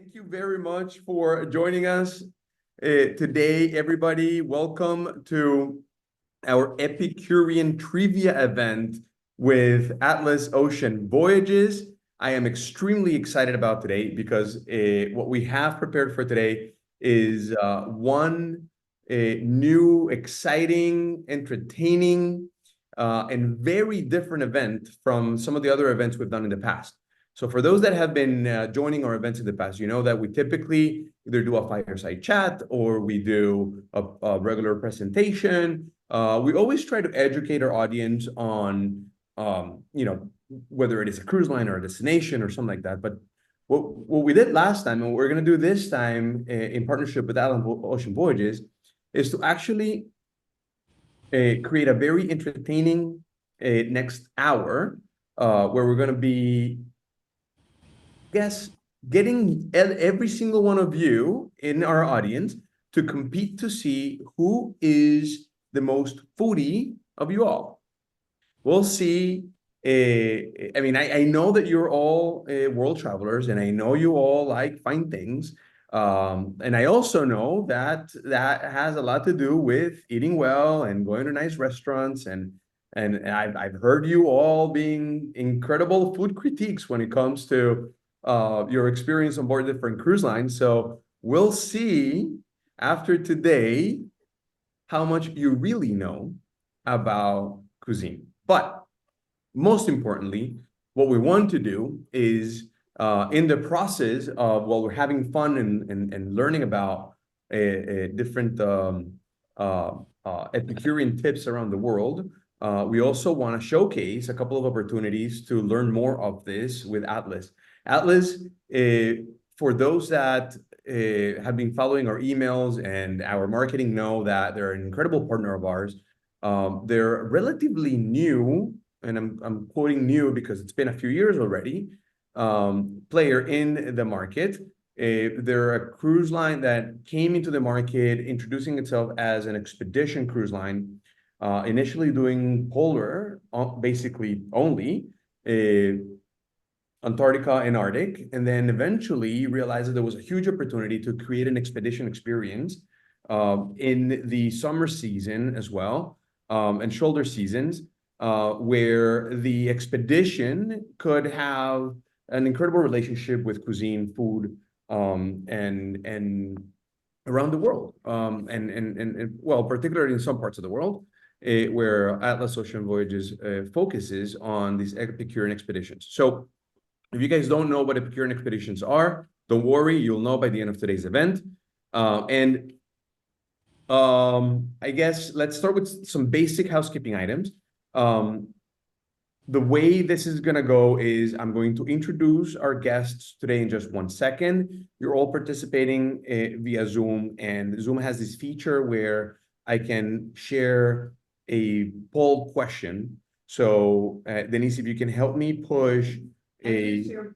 Thank you very much for joining us today, everybody. Welcome to our Epicurean Trivia Event with Atlas Ocean Voyages. I am extremely excited about today because what we have prepared for today is one new, exciting, entertaining, and very different event from some of the other events we've done in the past. So for those that have been joining our events in the past, you know that we typically either do a fireside chat or we do a regular presentation. We always try to educate our audience on, whether it is a cruise line or a destination or something like that. But what we did last time, and what we're going to do this time in partnership with Atlas Ocean Voyages, is to actually create a very entertaining next hour where we're going to be getting every single one of you in our audience to compete to see who is the most foodie of you all. We'll see. I know that you're all world travelers, and I know you all like fine things. And I also know that has a lot to do with eating well and going to nice restaurants. And I've heard you all being incredible food critiques when it comes to your experience on board different cruise lines. So we'll see after today how much you really know about cuisine. But most importantly, what we want to do is in the process of, while we're having fun and learning about different Epicurean tips around the world, we also want to showcase a couple of opportunities to learn more of this with Atlas. Atlas, for those that have been following our emails and our marketing, know that they're an incredible partner of ours. They're relatively new, and I'm quoting new because it's been a few years already, player in the market. They're a cruise line that came into the market introducing itself as an expedition cruise line, initially doing polar, basically only, Antarctica and Arctic, and then eventually realized that there was a huge opportunity to create an expedition experience in the summer season as well, and shoulder seasons, where the expedition could have an incredible relationship with cuisine, food, and around the world, and well, particularly in some parts of the world, where Atlas Ocean Voyages focuses on these Epicurean expeditions. So if you guys don't know what Epicurean expeditions are, don't worry, you'll know by the end of today's event. I guess let's start with some basic housekeeping items. The way this is going to go is I'm going to introduce our guests today in just 1 second. You're all participating via Zoom, and Zoom has this feature where I can share a poll question. So, Denise, if you can help me push we're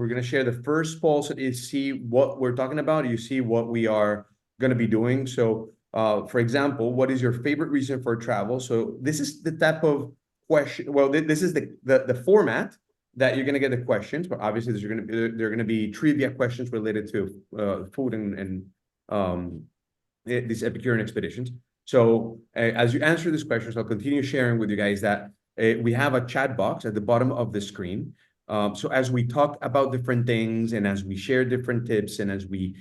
going to share the first poll so that you see what we're talking about. You see what we are going to be doing. So, for example, what is your favorite reason for travel? So this is the type of question. Well, this is the format that you're going to get the questions, but obviously they're going to be trivia questions related to food and these Epicurean expeditions. So as you answer these questions, I'll continue sharing with you guys that we have a chat box at the bottom of the screen. So as we talk about different things and as we share different tips and as we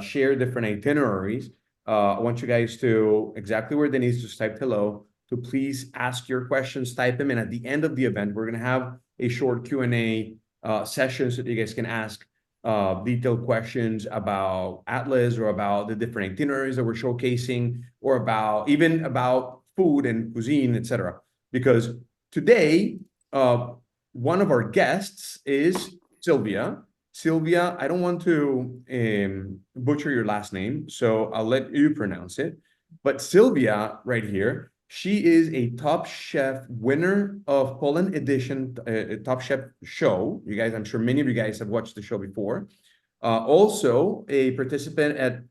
share different itineraries, I want you guys to, exactly where Denise just typed hello, to please ask your questions, type them, and at the end of the event, we're going to have a short Q&A session so that you guys can ask detailed questions about Atlas or about the different itineraries that we're showcasing, or even about food and cuisine, etc. Because today, one of our guests is Sylwia. Sylwia, I don't want to butcher your last name, so I'll let you pronounce it. But Sylwia, right here, she is a Top Chef winner of Poland edition Top Chef show. You guys, I'm sure many of you guys have watched the show before. Also, a participant at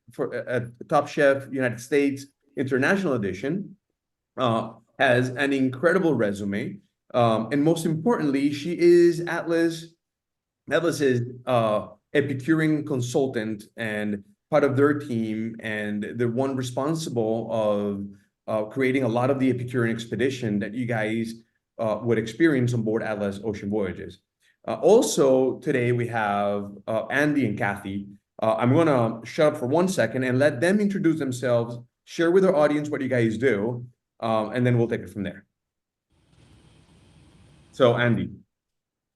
Top Chef United States International Edition. Has an incredible resume. And most importantly, she is Atlas's Epicurean consultant and part of their team, and the one responsible of creating a lot of the Epicurean expedition that you guys would experience on board Atlas Ocean Voyages. Also, today we have Andy and Kathy. I'm going to shut up for 1 second and let them introduce themselves, share with our audience what you guys do, and then we'll take it from there. So, Andy,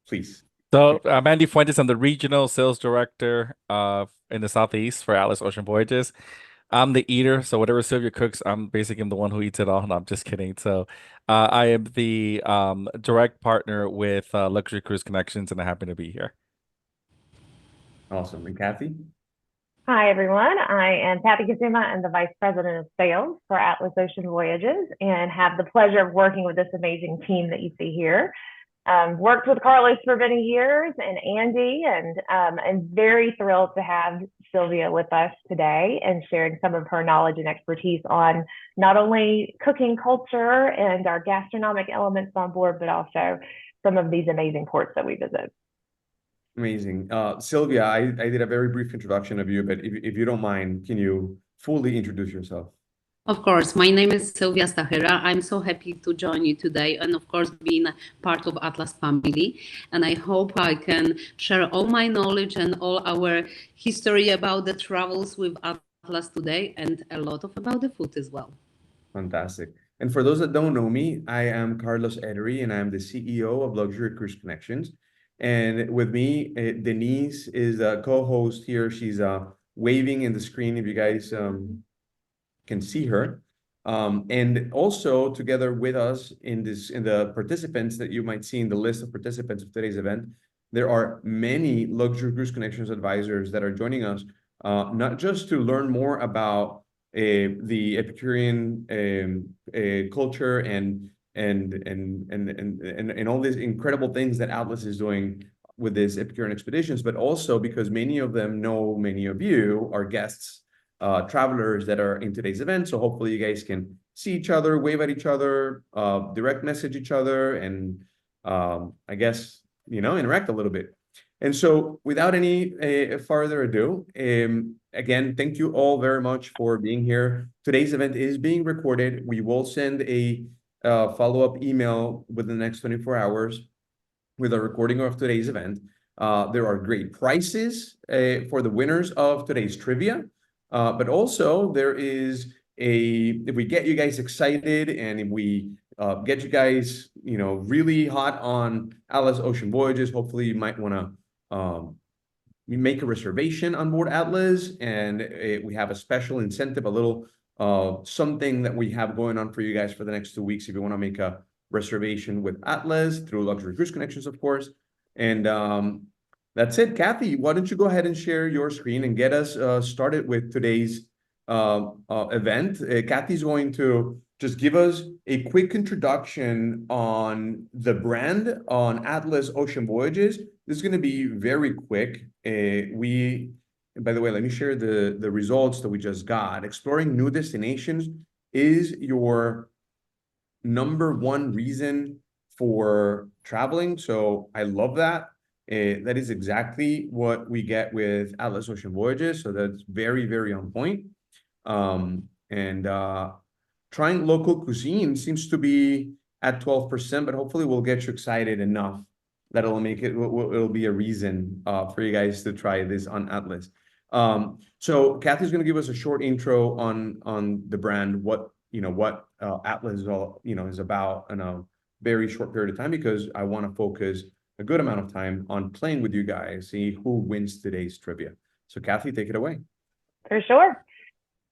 please. So I'm Andy Fuentes. I'm the regional sales director in the Southeast for Atlas Ocean Voyages. I'm the eater, so whatever Sylvia cooks, I'm basically the one who eats it all. No, I'm just kidding. So I am the direct partner with Luxury Cruise Connections, and I happen to be here. Awesome. And Kathy? Hi, everyone. I am Kathy Kazuma. I'm the Vice President of Sales for Atlas Ocean Voyages and have the pleasure of working with this amazing team that you see here. Worked with Carlos for many years and Andy, and I'm very thrilled to have Sylvia with us today and sharing some of her knowledge and expertise on not only cooking culture and our gastronomic elements on board, but also some of these amazing ports that we visit. Amazing. Sylvia, I did a very brief introduction of you, but if you don't mind, can you fully introduce yourself? Of course, my name is Sylwia Stachyra. I'm so happy to join you today and of course being part of Atlas family. And I hope I can share all my knowledge and all our history about the travels with Atlas today and a lot about the food as well. Fantastic. And for those that don't know me, I am Carlos Edery and I'm the CEO of Luxury Cruise Connections. And with me, Denise is a co-host here. She's waving in the screen if you guys can see her. And also together with us in the participants that you might see in the list of participants of today's event, there are many Luxury Cruise Connections advisors that are joining us, not just to learn more about the Epicurean culture and all these incredible things that Atlas is doing with these Epicurean expeditions, but also because many of them know many of you are guests, travelers that are in today's event. So hopefully you guys can see each other, wave at each other, direct message each other, and I guess, interact a little bit. And so without any further ado, again, thank you all very much for being here. Today's event is being recorded. We will send a follow-up email within the next 24 hours with a recording of today's event. There are great prizes for the winners of today's trivia. But also there is if we get you guys excited and if we get you guys, really hot on Atlas Ocean Voyages, hopefully you might want to make a reservation on board Atlas, and we have a special incentive, a little something that we have going on for you guys for the next 2 weeks if you want to make a reservation with Atlas through Luxury Cruise Connections, of course. And that's it. Kathy, why don't you go ahead and share your screen and get us started with today's event. Kathy's going to just give us a quick introduction on the brand, on Atlas Ocean Voyages. This is going to be very quick. By the way, let me share the results that we just got. Exploring new destinations is your #1 reason for traveling. So I love that. That is exactly what we get with Atlas Ocean Voyages. So that's very, very on point. Trying local cuisine seems to be at 12%, but hopefully we'll get you excited enough that it'll be a reason for you guys to try this on Atlas. So Kathy's going to give us a short intro on the brand, what Atlas is all is about in a very short period of time, because I want to focus a good amount of time on playing with you guys, see who wins today's trivia. So Kathy, take it away. For sure.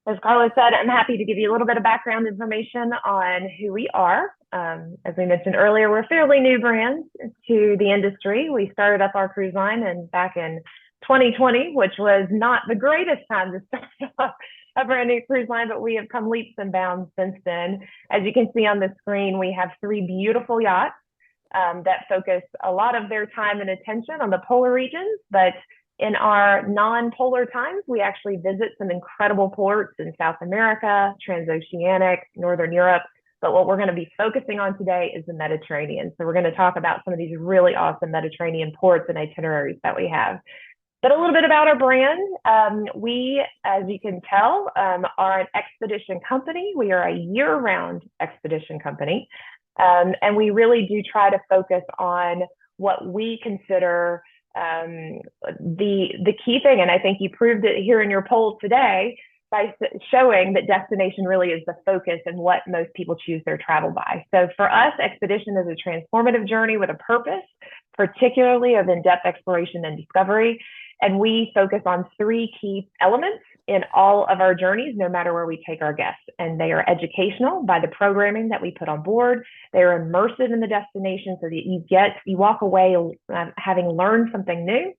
As Carlos said, I'm happy to give you a little bit of background information on who we are. As we mentioned earlier, we're a fairly new brand to the industry. We started up our cruise line back in 2020, which was not the greatest time to start off a brand new cruise line, but we have come leaps and bounds since then. As you can see on the screen, we have 3 beautiful yachts that focus a lot of their time and attention on the polar regions, but in our non-polar times, we actually visit some incredible ports in South America, transoceanic, Northern Europe. But what we're going to be focusing on today is the Mediterranean. So we're going to talk about some of these really awesome Mediterranean ports and itineraries that we have. But a little bit about our brand. We, as you can tell, are an expedition company. We are a year-round expedition company. And we really do try to focus on what we consider the key thing. And I think you proved it here in your poll today by showing that destination really is the focus and what most people choose their travel by. So for us, expedition is a transformative journey with a purpose, particularly of in-depth exploration and discovery. And we focus on 3 key elements in all of our journeys, no matter where we take our guests. And they are educational by the programming that we put on board. They are immersive in the destination so that you walk away having learned something new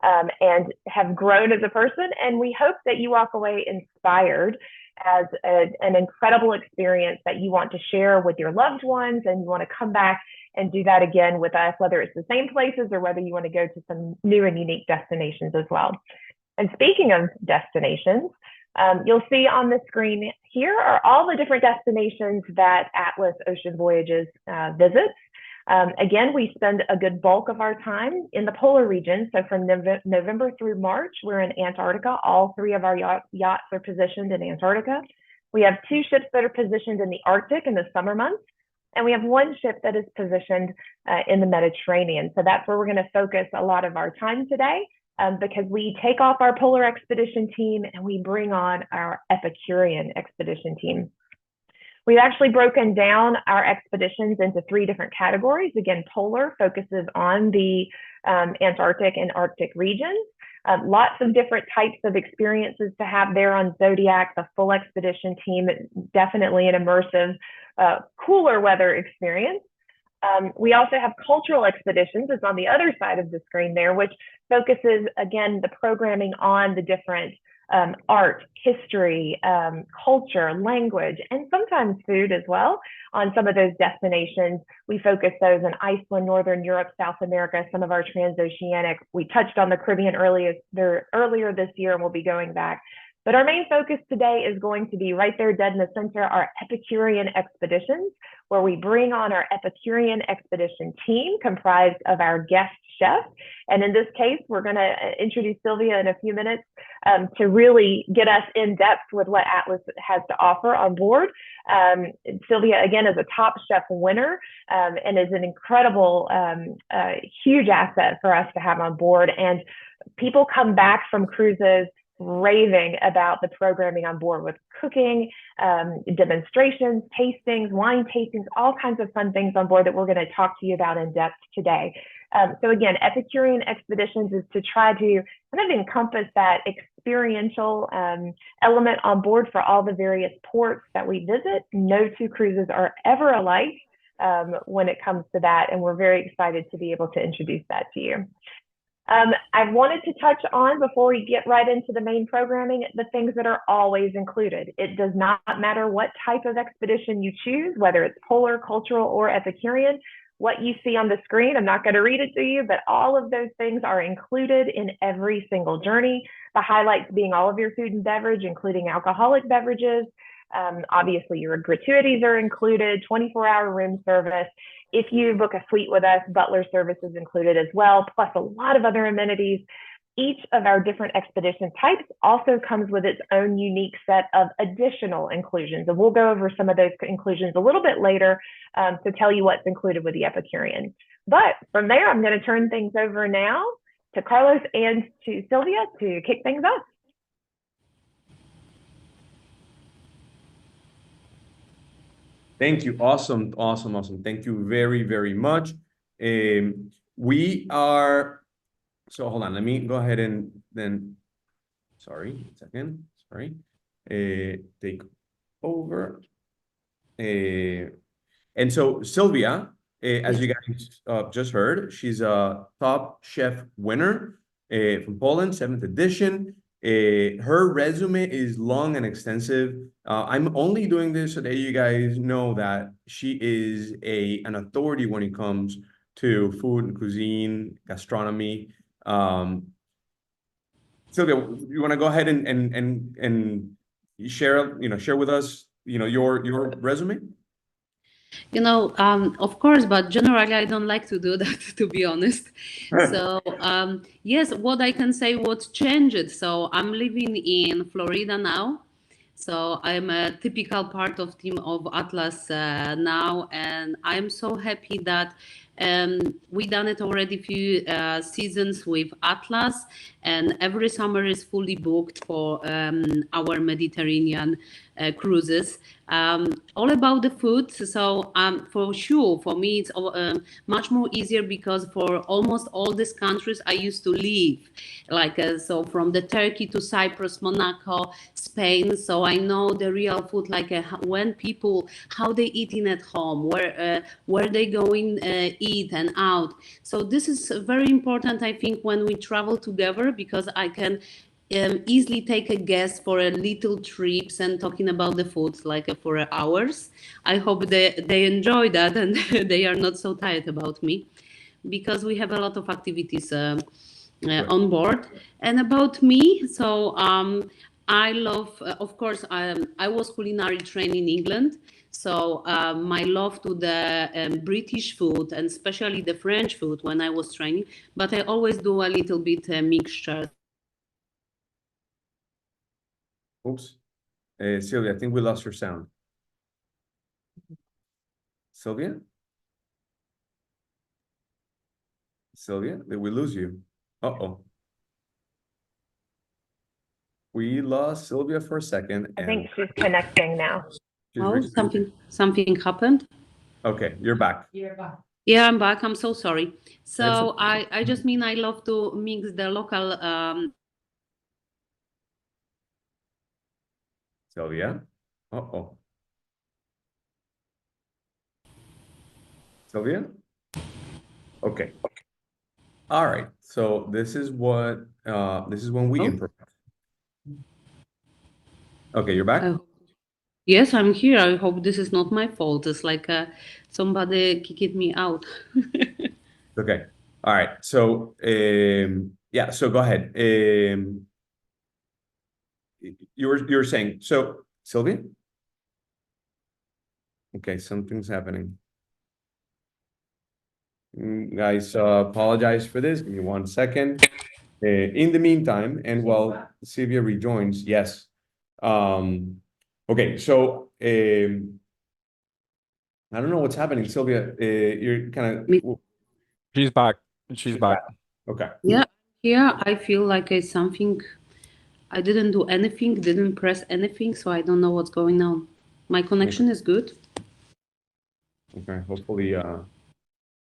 and have grown as a person. And we hope that you walk away inspired as an incredible experience that you want to share with your loved ones, and you want to come back and do that again with us, whether it's the same places or whether you want to go to some new and unique destinations as well. And speaking of destinations, you'll see on the screen here are all the different destinations that Atlas Ocean Voyages visits. Again, we spend a good bulk of our time in the polar region. So from November through March, we're in Antarctica. All 3 of our yachts are positioned in Antarctica. We have 2 ships that are positioned in the Arctic in the summer months. And we have 1 ship that is positioned in the Mediterranean. So that's where we're going to focus a lot of our time today, because we take off our polar expedition team and we bring on our Epicurean expedition team. We've actually broken down our expeditions into 3 different categories. Again, polar focuses on the Antarctic and Arctic regions. Lots of different types of experiences to have there on Zodiac, the full expedition team, definitely an immersive, cooler weather experience. We also have cultural expeditions. It's on the other side of the screen there, which focuses, again, the programming on the different art, history, culture, language, and sometimes food as well. On some of those destinations, we focus those in Iceland, Northern Europe, South America, some of our transoceanic. We touched on the Caribbean earlier this year, and we'll be going back. But our main focus today is going to be right there dead in the center, our Epicurean expeditions, where we bring on our Epicurean expedition team comprised of our guest chef. And in this case, we're going to introduce Sylwia in a few minutes to really get us in depth with what Atlas has to offer on board. Sylwia, again, is a Top Chef winner and is an incredible, huge asset for us to have on board. And people come back from cruises raving about the programming on board, with cooking, demonstrations, tastings, wine tastings, all kinds of fun things on board that we're going to talk to you about in depth today. So again, Epicurean Expeditions is to try to kind of encompass that experiential element on board for all the various ports that we visit. No 2 cruises are ever alike when it comes to that, and we're very excited to be able to introduce that to you. I wanted to touch on, before we get right into the main programming, the things that are always included. It does not matter what type of expedition you choose, whether it's polar, cultural, or Epicurean. What you see on the screen, I'm not going to read it to you, but all of those things are included in every single journey. The highlights being all of your food and beverage, including alcoholic beverages. Obviously, your gratuities are included, 24-hour room service. If you book a suite with us, butler service is included as well, plus a lot of other amenities. Each of our different expedition types also comes with its own unique set of additional inclusions. And we'll go over some of those inclusions a little bit later to tell you what's included with the Epicurean. But from there, I'm going to turn things over now to Carlos and to Sylwia to kick things off. Thank you. Awesome. Thank you very, very much. We are, so hold on, let me go ahead and then, sorry, a second, sorry. Take over. And so Sylwia, as you guys just heard, she's a Top Chef winner from Poland, 7th edition. Her resume is long and extensive. I'm only doing this so that you guys know that she is an authority when it comes to food and cuisine, gastronomy. Sylwia, you want to go ahead and share with us, your resume? Of course, but generally I don't like to do that, to be honest. So, yes, what I can say, what changed. So I'm living in Florida now. So I'm a typical part of team of Atlas now, and I'm so happy that we done it already few seasons with Atlas, and every summer is fully booked for our Mediterranean cruises. All about the food. So for sure, for me, it's much more easier because for almost all these countries I used to live, so from the Turkey to Cyprus, Monaco, Spain. So I know the real food, when people how they eating at home, where they going eat and out. So this is very important, I think, when we travel together, because I can easily take a guest for a little trips and talking about the foods for hours. I hope they enjoy that and they are not so tired about me, because we have a lot of activities on board. And about me, so I love, of course, I was culinary trained in England. So my love to the British food, and especially the French food when I was training, but I always do a little bit mixture. Oops. Sylwia, I think we lost your sound. Sylwia? Sylwia, did we lose you? Uh-oh. We lost Sylwia for a second. I think she's connecting now. Oh, something happened. Okay, you're back. Yeah, I'm back. I'm so sorry. So I just mean I love to mix the local. Sylwia? Uh-oh. Sylwia? Okay. All right. So this is when we improvise. Okay, you're back? Yes, I'm here. I hope this is not my fault. It's like somebody kicked me out. Okay. All right. So yeah, so go ahead. You were saying, so Sylwia? Okay, something's happening. Guys, apologize for this. Give me 1 second. In the meantime, and while Sylwia rejoins, yes. Okay, so I don't know what's happening, Sylwia. You're kind of. She's back. She's back. Okay. Yeah, I feel like it's something. I didn't do anything, didn't press anything, so I don't know what's going on. My connection is good. Okay, hopefully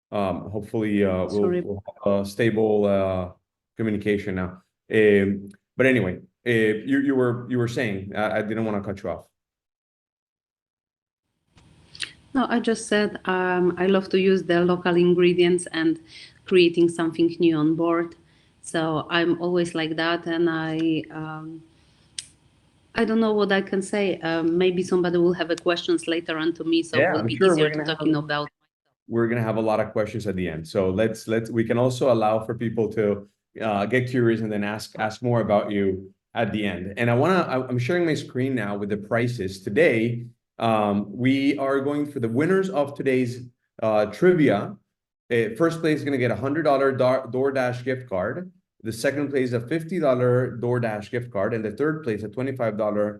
we'll have a stable communication now. But anyway, you were saying, I didn't want to cut you off. No, I just said I love to use the local ingredients and creating something new on board. So I'm always like that, and I don't know what I can say. Maybe somebody will have a questions later on to me, so it will be easier to talking about. We're gonna have a lot of questions at the end, so we can also allow for people to get curious and then ask more about you at the end. And I'm sharing my screen now with the prices today. We are going for the winners of today's trivia. First place is gonna get $100 DoorDash gift card. The second place a $50 DoorDash gift card, and the third place a $25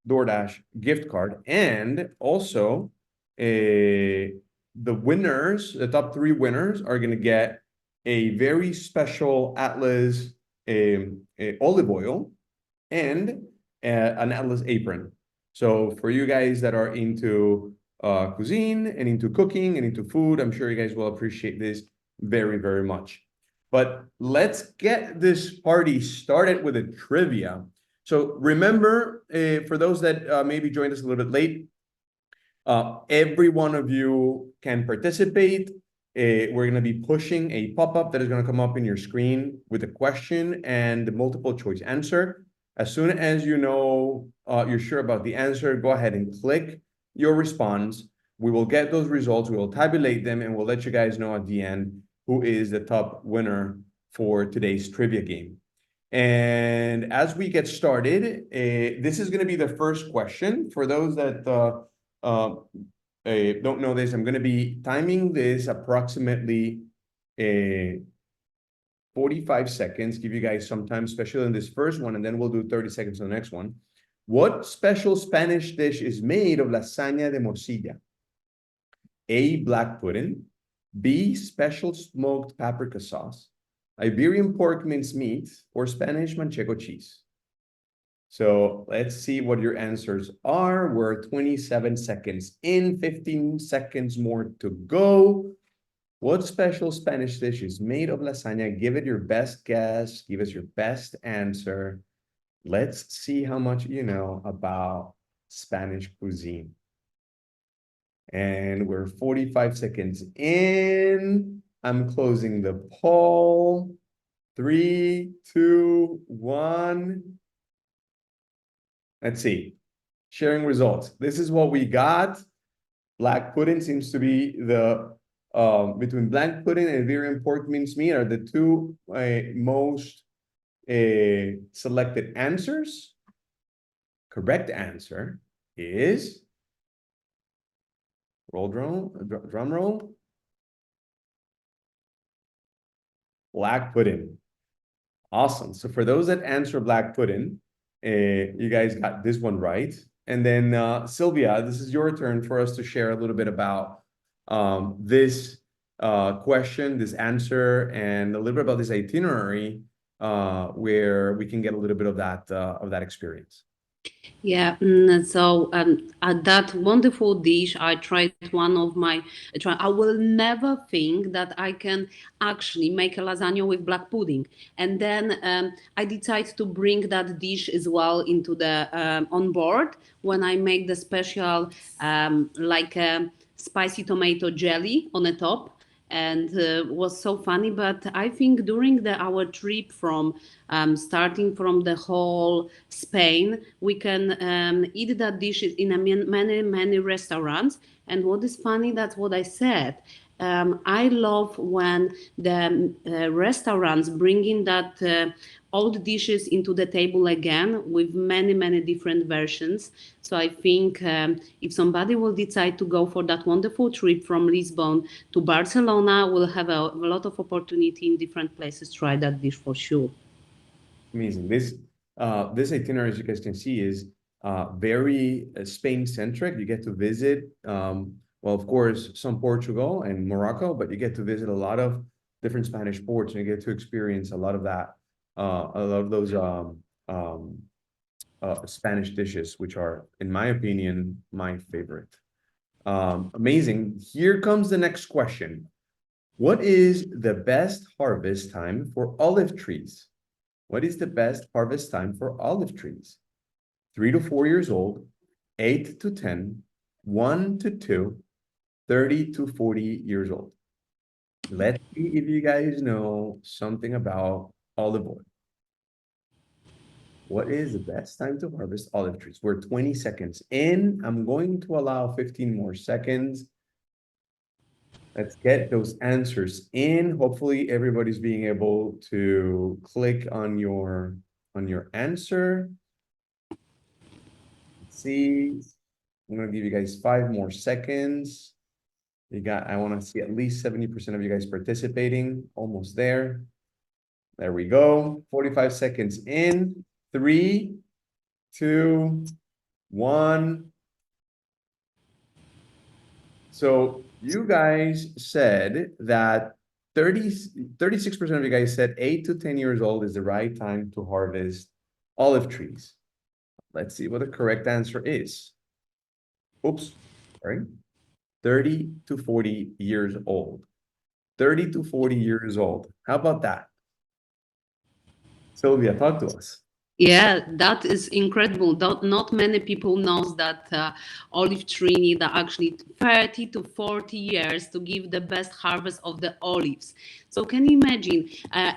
DoorDash gift card. And also, the winners, the top 3 winners, are going to get a very special Atlas olive oil and an Atlas apron. So for you guys that are into cuisine and into cooking and into food, I'm sure you guys will appreciate this very, very much. But let's get this party started with a trivia. So remember, for those that maybe joined us a little bit late, every one of you can participate. We're going to be pushing a pop-up that is going to come up in your screen with a question and the multiple choice answer. As soon as you know you're sure about the answer, go ahead and click your response. We will get those results, we will tabulate them, and we'll let you guys know at the end who is the top winner for today's trivia game. And as we get started, this is going to be the first question. For those that don't know this, I'm going to be timing this approximately 45 seconds, give you guys some time, especially in this first one, and then we'll do 30 seconds on the next one. What special Spanish dish is made of lasagna de morcilla? A, black pudding. B, special smoked paprika sauce. Iberian pork minced meat, or Spanish manchego cheese. So let's see what your answers are. We're 27 seconds in, 15 seconds more to go. What special Spanish dish is made of lasagna? Give it your best guess. Give us your best answer. Let's see how much you know about Spanish cuisine. And we're 45 seconds in. I'm closing the poll. 3, 2, 1. Let's see. Sharing results. This is what we got. Black pudding seems to be the between black pudding and Iberian pork minced meat are the two most selected answers. Correct answer is drum roll. Black pudding. Awesome. So for those that answer black pudding, you guys got this one right. And then Sylwia, this is your turn for us to share a little bit about this question, this answer, and a little bit about this itinerary where we can get a little bit of that experience. Yeah, so that wonderful dish, I tried one of my, I will never think that I can actually make a lasagna with black pudding. And then I decided to bring that dish as well into the, on board when I make the special, like spicy tomato jelly on the top. And was so funny, but I think during our trip from starting from the whole Spain, we can eat that dish in many restaurants. And what is funny, that's what I said. I love when the restaurants bring in that old dishes into the table again with many different versions. So I think if somebody will decide to go for that wonderful trip from Lisbon to Barcelona, we'll have a lot of opportunity in different places to try that dish for sure. Amazing. This itinerary, as you guys can see, is very Spain-centric. You get to visit, well, of course, some Portugal and Morocco, but you get to visit a lot of different Spanish ports, and you get to experience a lot of that, a lot of those Spanish dishes, which are, in my opinion, my favorite. Amazing. Here comes the next question. What is the best harvest time for olive trees? What is the best harvest time for olive trees? 3 to 4 years old, 8 to 10, 1 to 2, 30 to 40 years old. Let's see if you guys know something about olive oil. What is the best time to harvest olive trees? We're 20 seconds in. I'm going to allow 15 more seconds. Let's get those answers in. Hopefully everybody's being able to click on your answer. Let's see. I'm gonna give you guys 5 more seconds. I want to see at least 70% of you guys participating. Almost there. There we go. 45 seconds in. 3, 2, 1. So you guys said that 36% of you guys said 8 to 10 years old is the right time to harvest olive trees. Let's see what the correct answer is. Oops, sorry. 30 to 40 years old. 30 to 40 years old. How about that? Sylwia, talk to us. Yeah, that is incredible. Not many people knows that olive tree need actually 30 to 40 years to give the best harvest of the olives. So can you imagine,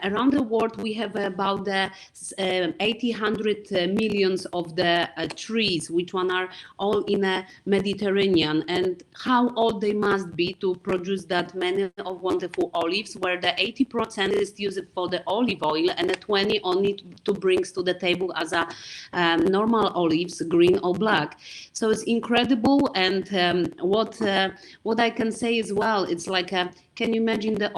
around the world we have about 800 millions of the trees, which one are all in a Mediterranean, and how old they must be to produce that many of wonderful olives, where the 80% is used for the olive oil and the 20 only to brings to the table as a normal olives, green or black. So it's incredible. And what I can say as well, it's like can you imagine the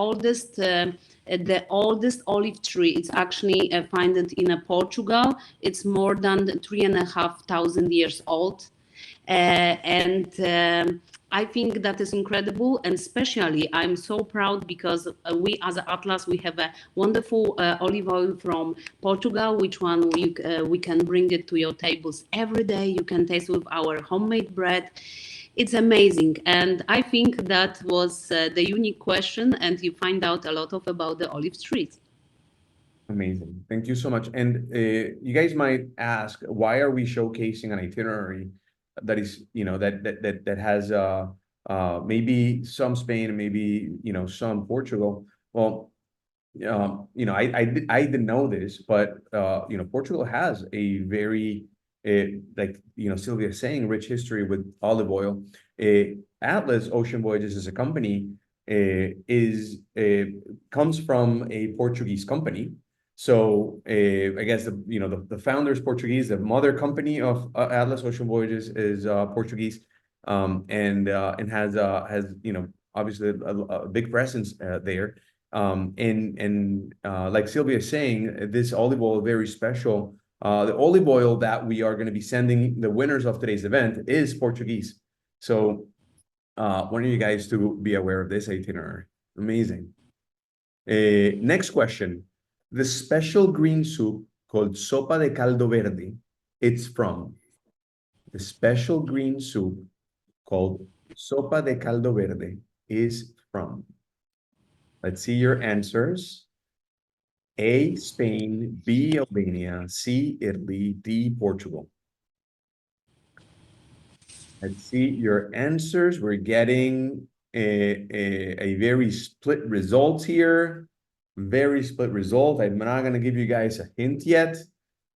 oldest olive tree? It's actually found in Portugal. It's more than 3,500 years old, and I think that is incredible. And especially, I'm so proud because we, as Atlas, we have a wonderful olive oil from Portugal, which one we can bring it to your tables every day. You can taste with our homemade bread. It's amazing, and I think that was the unique question, and you find out a lot about the olive trees. Amazing. Thank you so much. And you guys might ask, why are we showcasing an itinerary that is, that has maybe some Spain and maybe, some Portugal? Well, I didn't know this, but Portugal has a very Sylwia is saying, rich history with olive oil. Atlas Ocean Voyages as a company comes from a Portuguese company. So I guess the founder is Portuguese. The mother company of Atlas Ocean Voyages is Portuguese, and has obviously a big presence there. And like Sylwia is saying, this olive oil is very special. The olive oil that we are going to be sending the winners of today's event is Portuguese. So want you guys to be aware of this itinerary. Amazing. Next question. The special green soup called sopa de caldo verde, it's from. The special green soup called sopa de caldo verde is from. Let's see your answers. A, Spain, B, Albania, C, Italy, D, Portugal. Let's see your answers. We're getting a very split result here. Very split result. I'm not going to give you guys a hint yet,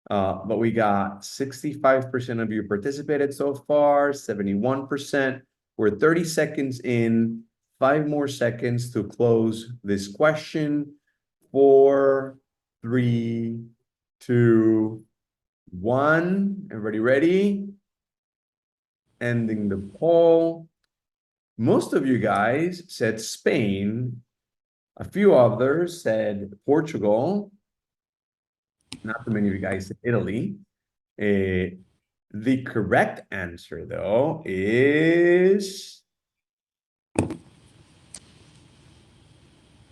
but we got 65% of you participated so far, 71%. We're 30 seconds in, 5 more seconds to close this question. 4, 3, 2, 1. Everybody ready? Ending the poll. Most of you guys said Spain. A few others said Portugal. Not too many of you guys said Italy. The correct answer, though, is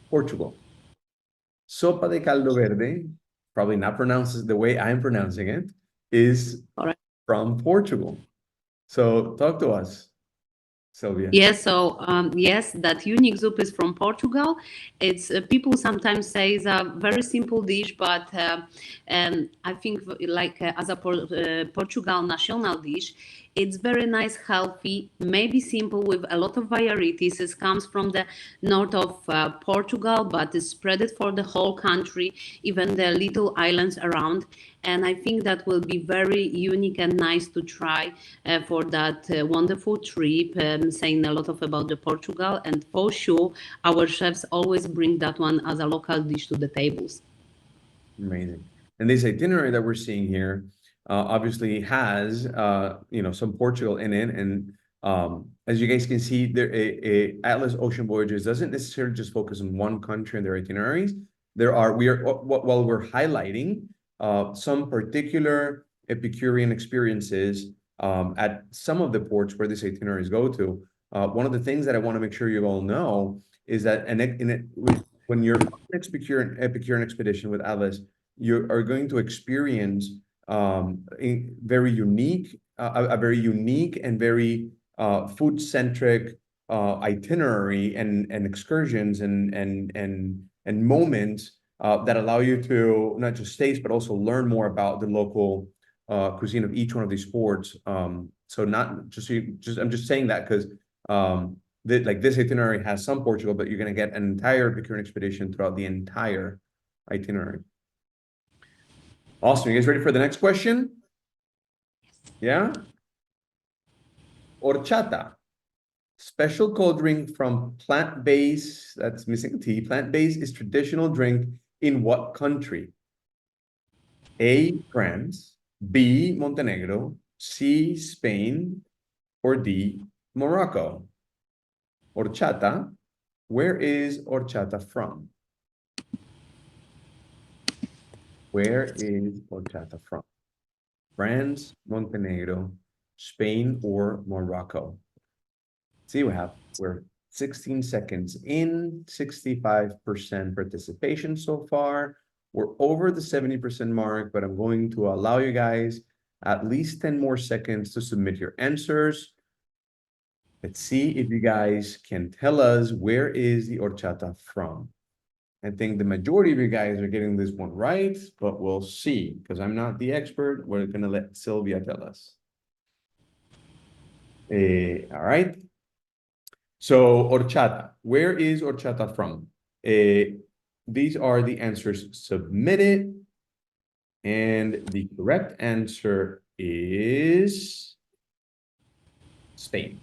Portugal. Sopa de caldo verde, probably not pronounced the way I'm pronouncing it, is from Portugal. So talk to us, Sylwia. Yes, so yes, that unique soup is from Portugal. It's people sometimes say it's a very simple dish, but I think as a Portugal national dish, it's very nice, healthy, maybe simple with a lot of varieties. It comes from the north of Portugal, but it's spread for the whole country, even the little islands around. And I think that will be very unique and nice to try for that wonderful trip, saying a lot about the Portugal. And for sure, our chefs always bring that one as a local dish to the tables. Amazing. And this itinerary that we're seeing here obviously has some Portugal in it. And as you guys can see, there Atlas Ocean Voyages doesn't necessarily just focus on one country and their itineraries. While we're highlighting some particular Epicurean experiences at some of the ports where these itineraries go to. One of the things that I want to make sure you all know is that when you're on an Epicurean expedition with Atlas, you are going to experience a very unique and very food-centric itinerary and excursions and moments that allow you to not just taste, but also learn more about the local cuisine of each one of these ports. So not just, I'm just saying that because this itinerary has some Portugal, but you're going to get an entire Epicurean expedition throughout the entire itinerary. Awesome. You guys ready for the next question? Yeah? Horchata. Special cold drink from plant-based, that's missing T, plant-based is traditional drink in what country? A, France, B, Montenegro, C, Spain, or D, Morocco? Horchata, where is horchata from? Where is horchata from? France, Montenegro, Spain, or Morocco? See, we're 16 seconds in, 65% participation so far. We're over the 70% mark, but I'm going to allow you guys at least 10 more seconds to submit your answers. Let's see if you guys can tell us where is the horchata from. I think the majority of you guys are getting this one right, but we'll see, because I'm not the expert. We're gonna let Sylvia tell us. All right. So horchata, where is horchata from? These are the answers submitted. And the correct answer is Spain.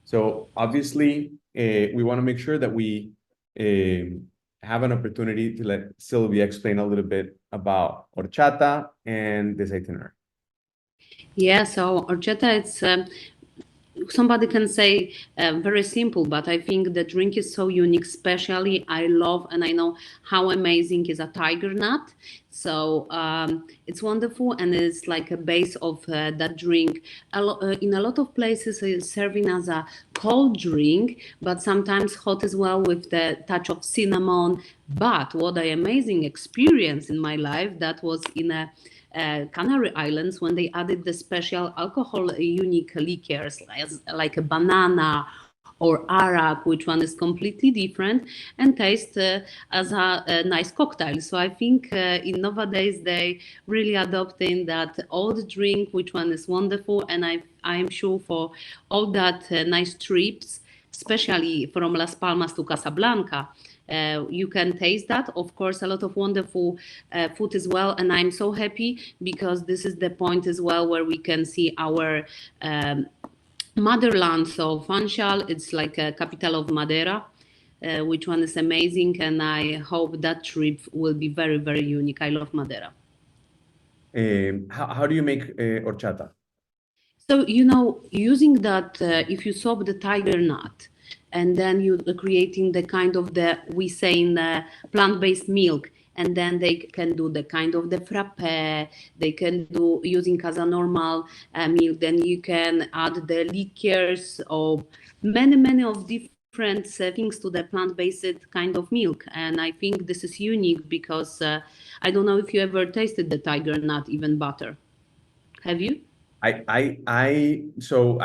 So obviously, we want to make sure that we have an opportunity to let Sylvia explain a little bit about horchata and this itinerary. Yeah, so horchata, it's somebody can say very simple, but I think the drink is so unique. Especially, I love and I know how amazing is a tiger nut. So it's wonderful, and it's like a base of that drink. In a lot of places, it's serving as a cold drink, but sometimes hot as well with the touch of cinnamon. But what an amazing experience in my life, that was in a Canary Islands, when they added the special alcohol unique liqueurs like a banana or arak, which one is completely different and taste as a nice cocktail. So I think in nowadays they really adopting that old drink, which one is wonderful, and I am sure for all that nice trips, especially from Las Palmas to Casablanca. You can taste that. Of course, a lot of wonderful food as well. And I'm so happy because this is the point as well where we can see our motherland. So Funchal, it's like a capital of Madeira, which one is amazing. And I hope that trip will be very, very unique. I love Madeira. How do you make horchata? So, using that, if you soak the tiger nut, and then you creating the kind of we say in plant-based milk, and then they can do the kind of the frappe, they can do using as a normal milk, then you can add the liqueurs or many of different things to the plant-based kind of milk. And I think this is unique because I don't know if you ever tasted the tiger nut, even butter. Have you? So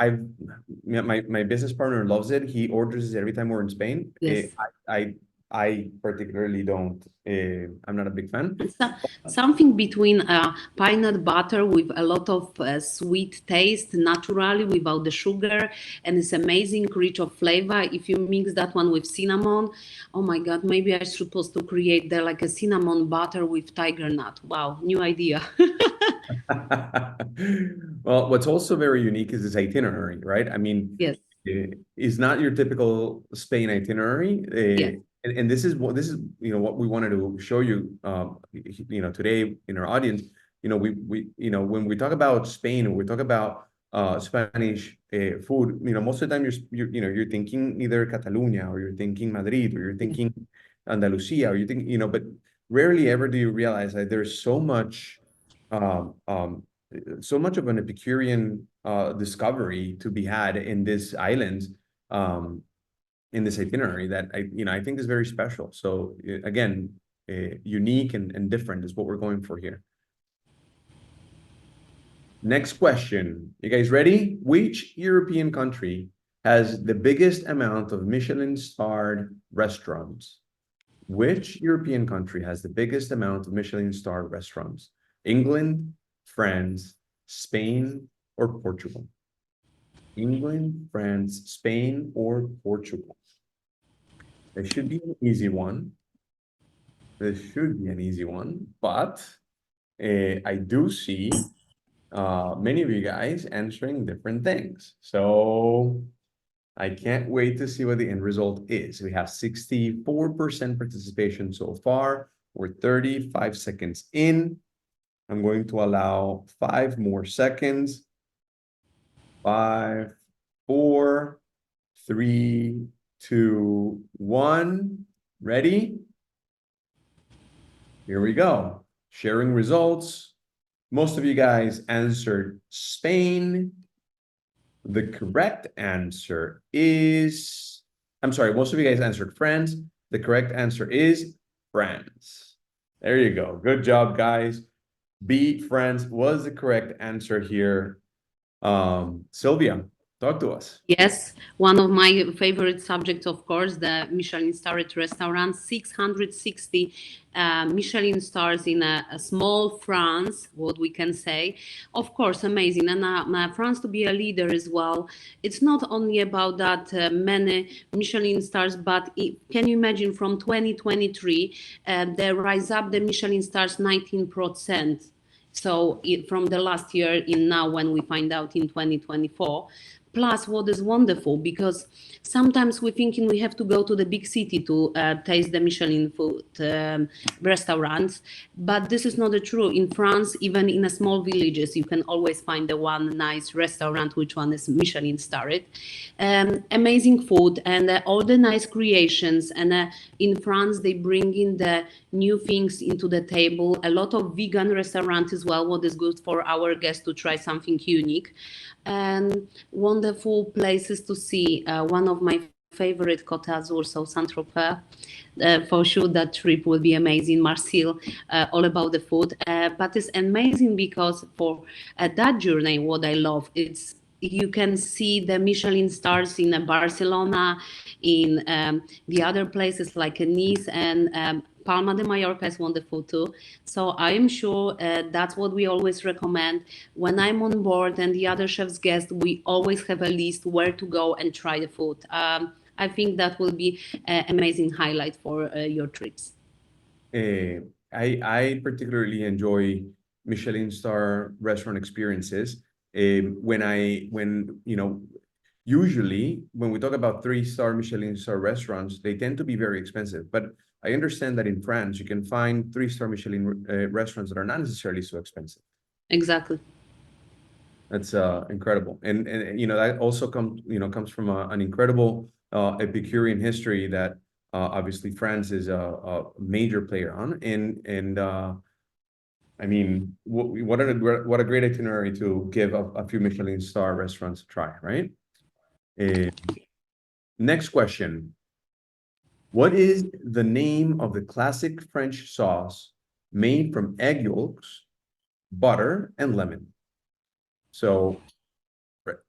my business partner loves it. He orders it every time we're in Spain. Yes. I particularly don't. I'm not a big fan. Something between peanut butter with a lot of sweet taste, naturally without the sugar, and it's amazing, rich of flavor. If you mix that one with cinnamon, oh my God, maybe I'm supposed to create like a cinnamon butter with tiger nut. Wow, new idea. Well, what's also very unique is this itinerary, right? I mean, yes, it's not your typical Spain itinerary. Yes. And this is what we wanted to show you today in our audience. We when we talk about Spain, or we talk about Spanish food, most of the time you're thinking either Catalonia, or you're thinking Madrid, or you're thinking Andalusia, or you think but rarely ever do you realize that there's so much of an Epicurean discovery to be had in this island, in this itinerary, that I think is very special. So again, unique and different is what we're going for here. Next question. You guys ready? Which European country has the biggest amount of Michelin-starred restaurants? Which European country has the biggest amount of Michelin-starred restaurants? England, France, Spain, or Portugal? England, France, Spain, or Portugal? This should be an easy one. This should be an easy one, but I do see many of you guys answering different things. So I can't wait to see what the end result is. We have 64% participation so far. We're 35 seconds in. I'm going to allow 5 more seconds. 5, 4, 3, 2, 1. Ready? Here we go. Sharing results. Most of you guys answered Spain. The correct answer is, I'm sorry, most of you guys answered France. The correct answer is France. There you go. Good job, guys. B, France was the correct answer here. Sylvia, talk to us. Yes, one of my favorite subjects, of course, the Michelin starred restaurant, 660 Michelin stars in a small France, what we can say. Of course, amazing. And France to be a leader as well. It's not only about that many Michelin stars, but can you imagine from 2023, they rise up the Michelin stars 19%. So from the last year in now when we find out in 2024. Plus, what is wonderful, because sometimes we're thinking we have to go to the big city to taste the Michelin food restaurants, but this is not true. In France, even in a small villages, you can always find the one nice restaurant, which one is Michelin starred. Amazing food and all the nice creations. And in France, they bring in the new things into the table. A lot of vegan restaurants as well, what is good for our guests to try something unique. And wonderful places to see. One of my favorite Côte d'Azur, so Saint-Tropez. For sure, that trip will be amazing. Marseille, all about the food. But it's amazing because for that journey, what I love, it's you can see the Michelin stars in Barcelona, in the other places like Nice and Palma de Mallorca is wonderful too. So I am sure that's what we always recommend. When I'm on board and the other chef's guests, we always have a list where to go and try the food. I think that will be an amazing highlight for your trips. I particularly enjoy Michelin star restaurant experiences. Usually when we talk about 3-star Michelin star restaurants, they tend to be very expensive. But I understand that in France, you can find 3-star Michelin restaurants that are not necessarily so expensive. Exactly. That's incredible, and that also comes from an incredible Epicurean history that obviously France is a major player on, and I mean, what a great itinerary to give a few Michelin star restaurants a try, right? Next question. What is the name of the classic French sauce made from egg yolks, butter, and lemon? So,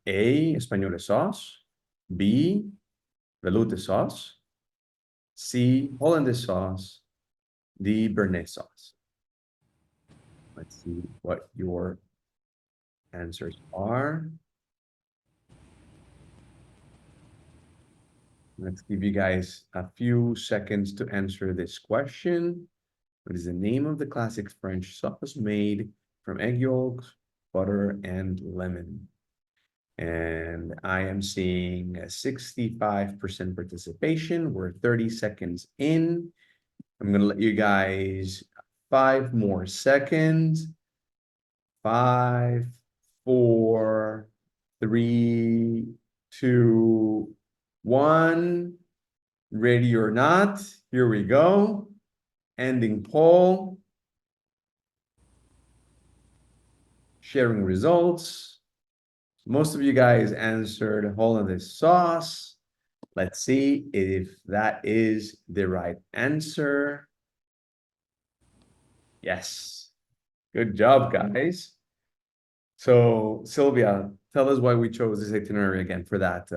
A, espagnole sauce, B, veloute sauce, C, hollandaise sauce, D, béarnaise sauce. Let's see what your answers are. Let's give you guys a few seconds to answer this question. What is the name of the classic French sauce made from egg yolks, butter, and lemon? And I am seeing a 65% participation. We're 30 seconds in. I'm going to let you guys 5 more seconds. 5, 4, 3, 2, 1. Ready or not, here we go. Ending poll. Sharing results. Most of you guys answered hollandaise sauce. Let's see if that is the right answer. Yes. Good job, guys. So, Sylvia, tell us why we chose this itinerary again for that.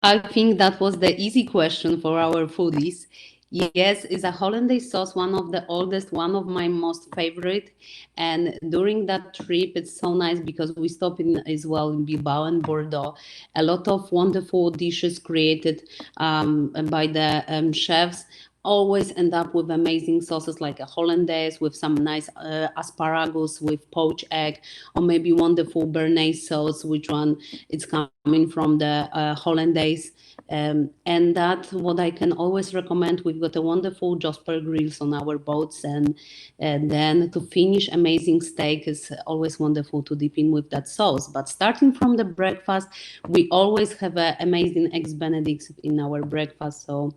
I think that was the easy question for our foodies. Yes, it's a hollandaise sauce, one of the oldest, one of my most favorite. And during that trip, it's so nice because we stop in as well in Bilbao and Bordeaux. A lot of wonderful dishes created by the chefs always end up with amazing sauces like a hollandaise with some nice asparagus with poached egg, or maybe wonderful béarnaise sauce, which one it's coming from the hollandaise. And that's what I can always recommend. We've got a wonderful Josper grills on our boats, and then to finish amazing steak is always wonderful to dip in with that sauce. But starting from the breakfast, we always have an amazing eggs Benedict in our breakfast. So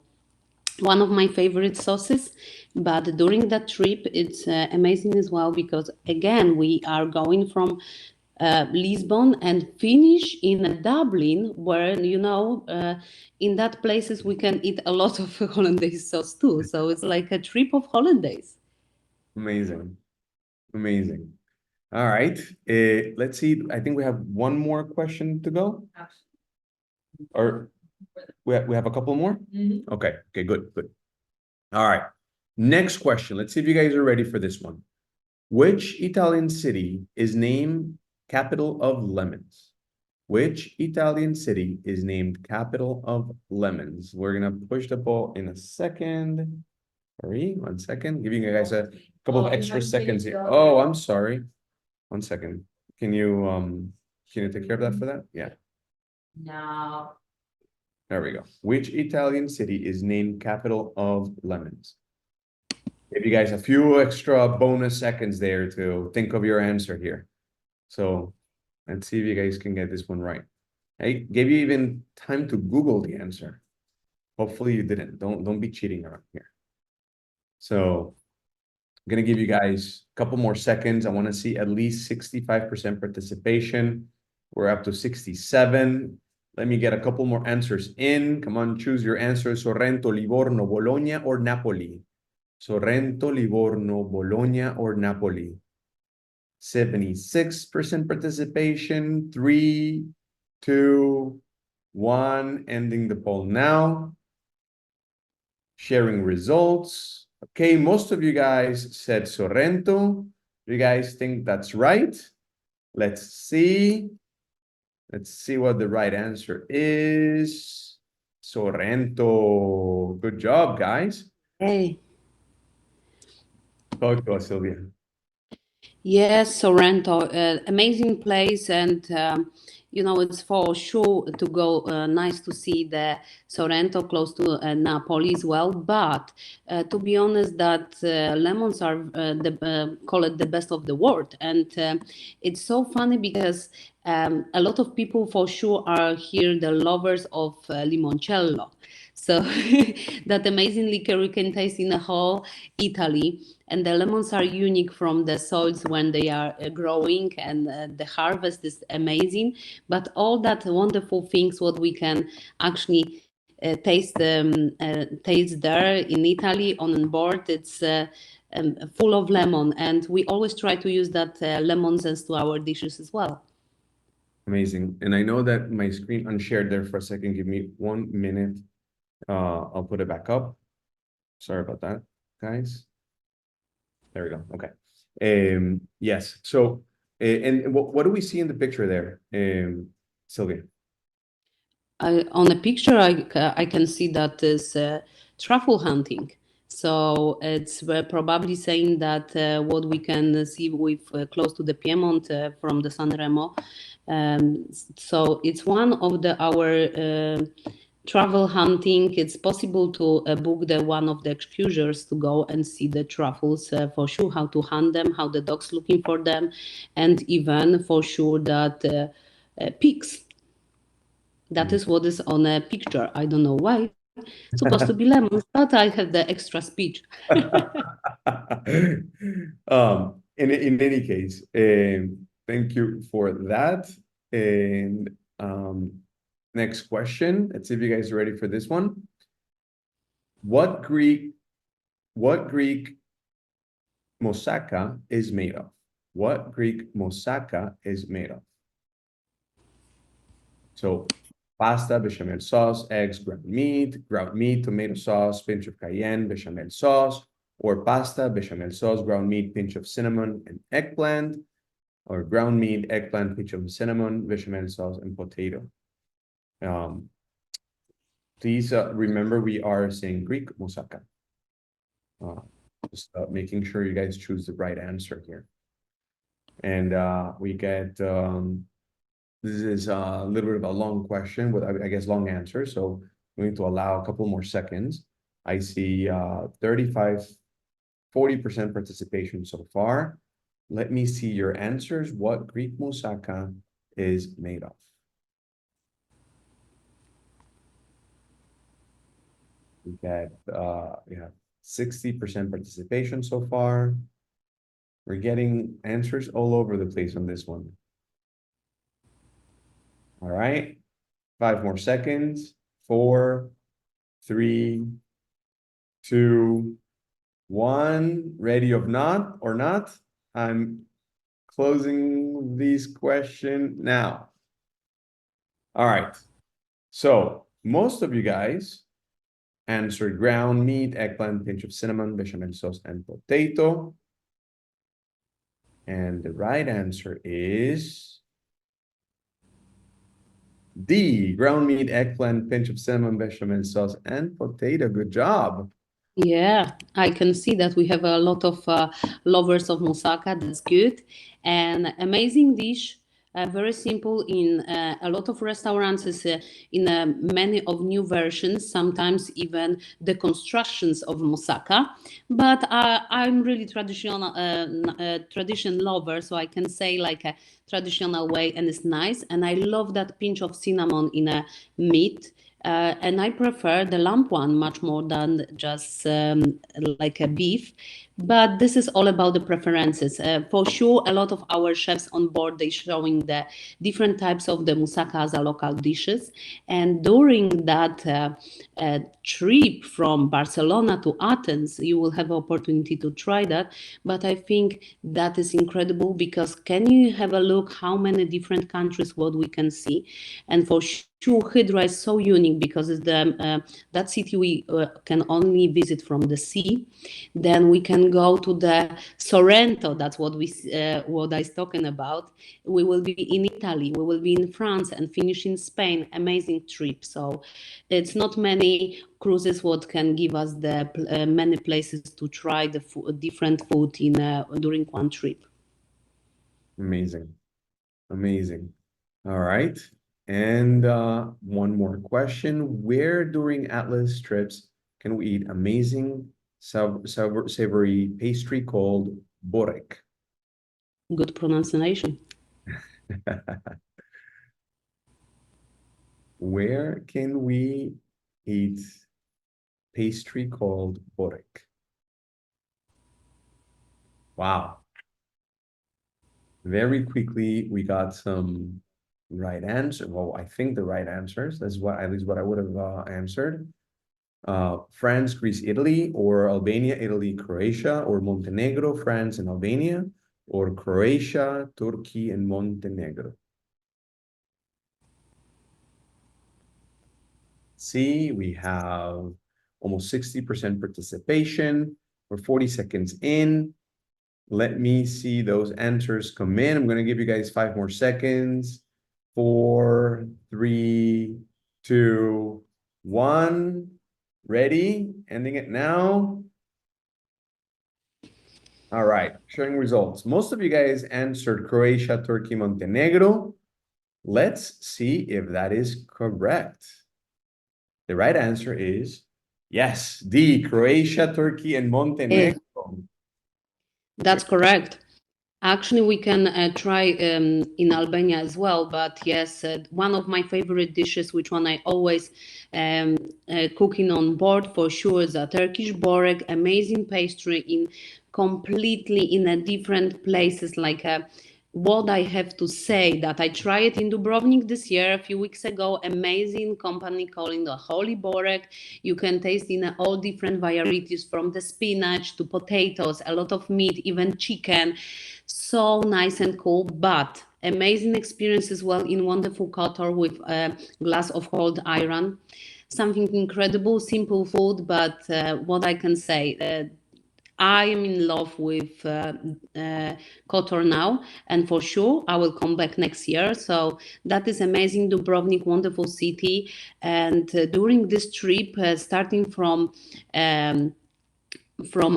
one of my favorite sauces. But during that trip, it's amazing as well because again we are going from Lisbon and finish in Dublin, where in that places we can eat a lot of hollandaise sauce too. So it's like a trip of hollandaise. Amazing. Amazing. All right. Let's see. I think we have one more question to go. Or we have a couple more? Okay. Okay, good, good. All right. Next question. Let's see if you guys are ready for this one. Which Italian city is named capital of lemons? Which Italian city is named capital of lemons? We're gonna push the ball in a second. Hurry, 1 second. Giving you guys a couple of extra seconds here. Oh, I'm sorry. 1 second. Can you take care of that for that? Yeah. No. There we go. Which Italian city is named capital of lemons? Give you guys a few extra bonus seconds there to think of your answer here. So let's see if you guys can get this one right. I gave you even time to Google the answer. Hopefully you didn't. Don't be cheating around here. So I'm gonna give you guys a couple more seconds. I want to see at least 65% participation. We're up to 67. Let me get a couple more answers in. Come on, choose your answer. Sorrento, Livorno, Bologna, or Napoli? Sorrento, Livorno, Bologna, or Napoli? 76% participation. 3, 2, 1. Ending the poll now. Sharing results. Okay, most of you guys said Sorrento. You guys think that's right? Let's see. Let's see what the right answer is. Sorrento. Good job, guys. Hey. Talk to us, Sylvia. Yes, Sorrento, amazing place, and it's for sure to go. Nice to see the Sorrento close to Napoli as well. But to be honest, that lemons are call it the best of the world, and it's so funny because a lot of people for sure are here the lovers of limoncello. So that amazing liquor you can taste in the whole Italy. And the lemons are unique from the soils when they are growing, and the harvest is amazing. But all that wonderful things what we can actually taste there in Italy on board, it's full of lemon, and we always try to use that lemon zest to our dishes as well. Amazing. And I know that my screen unshared there for a second. Give me 1 minute. I'll put it back up. Sorry about that, guys. There we go. Okay. Yes. So, and what do we see in the picture there, Sylvia? On the picture, I can see that is truffle hunting. So it's probably saying that what we can see with close to the Piedmont from the Sanremo. So it's one of our travel hunting. It's possible to book one of the excursions to go and see the truffles for sure, how to hunt them, how the dogs looking for them, and even for sure that pigs. That is what is on a picture. I don't know why. It's supposed to be lemons, but I have the extra speech. In any case, thank you for that. And next question. Let's see if you guys are ready for this one. What Greek moussaka is made of? What Greek moussaka is made of? So pasta, bechamel sauce, eggs, ground meat, tomato sauce, pinch of cayenne, bechamel sauce, or pasta, bechamel sauce, ground meat, pinch of cinnamon, and eggplant, or ground meat, eggplant, pinch of cinnamon, bechamel sauce, and potato. Please remember we are saying Greek moussaka. Just making sure you guys choose the right answer here. And we get, this is a little bit of a long question with, I guess, long answer. So I'm going to allow a couple more seconds. I see 35, 40% participation so far. Let me see your answers. What Greek moussaka is made of? We have 60% participation so far. We're getting answers all over the place on this one. All right, 5 more seconds. 4, 3, 2, 1. Ready or not? I'm closing this question now. All right. So most of you guys answered ground meat, eggplant, pinch of cinnamon, bechamel sauce, and potato. And the right answer is D, ground meat, eggplant, pinch of cinnamon, bechamel sauce, and potato. Good job. Yeah, I can see that we have a lot of lovers of moussaka. That's good. And amazing dish, very simple in a lot of restaurants, is in many of new versions, sometimes even the constructions of moussaka. But I'm really tradition lover, so I can say like a traditional way, and it's nice. And I love that pinch of cinnamon in a meat. And I prefer the lamb one much more than just like a beef. But this is all about the preferences. For sure, a lot of our chefs on board, they showing the different types of the moussaka as a local dishes. And during that trip from Barcelona to Athens, you will have opportunity to try that. But I think that is incredible, because can you have a look how many different countries what we can see? And for sure, Hydra is so unique because it's the that city we can only visit from the sea. Then we can go to the Sorrento. That's what what I was talking about. We will be in Italy. We will be in France and finish in Spain. Amazing trip. So it's not many cruises what can give us the many places to try the different food in during one trip. Amazing. Amazing. All right. And one more question. Where during Atlas trips can we eat amazing savory pastry called borek? Good pronunciation. Where can we eat pastry called borek? Wow. Very quickly, we got some right answer. Well, I think the right answers. That's what, at least what I would have answered. France, Greece, Italy, or Albania, Italy, Croatia, or Montenegro, France, and Albania, or Croatia, Turkey, and Montenegro. See, we have almost 60% participation. We're 40 seconds in. Let me see those answers come in. I'm going to give you guys 5 more seconds. 4, 3, 2, 1. Ready? Ending it now. All right, showing results. Most of you guys answered Croatia, Turkey, Montenegro. Let's see if that is correct. The right answer is yes, D, Croatia, Turkey, and Montenegro. That's correct. Actually, we can try in Albania as well. But yes, one of my favorite dishes, which one I always cooking on board for sure, is a Turkish borek, amazing pastry in completely in a different places. Like what I have to say that I tried it in Dubrovnik this year, a few weeks ago. Amazing company calling the Holy Borek. You can taste in all different varieties, from the spinach to potatoes, a lot of meat, even chicken. So nice and cool. But amazing experience as well in wonderful Qatar with a glass of cold iron. Something incredible, simple food, but what I can say, I am in love with Kotor now, and for sure I will come back next year. So that is amazing. Dubrovnik, wonderful city, and during this trip, starting from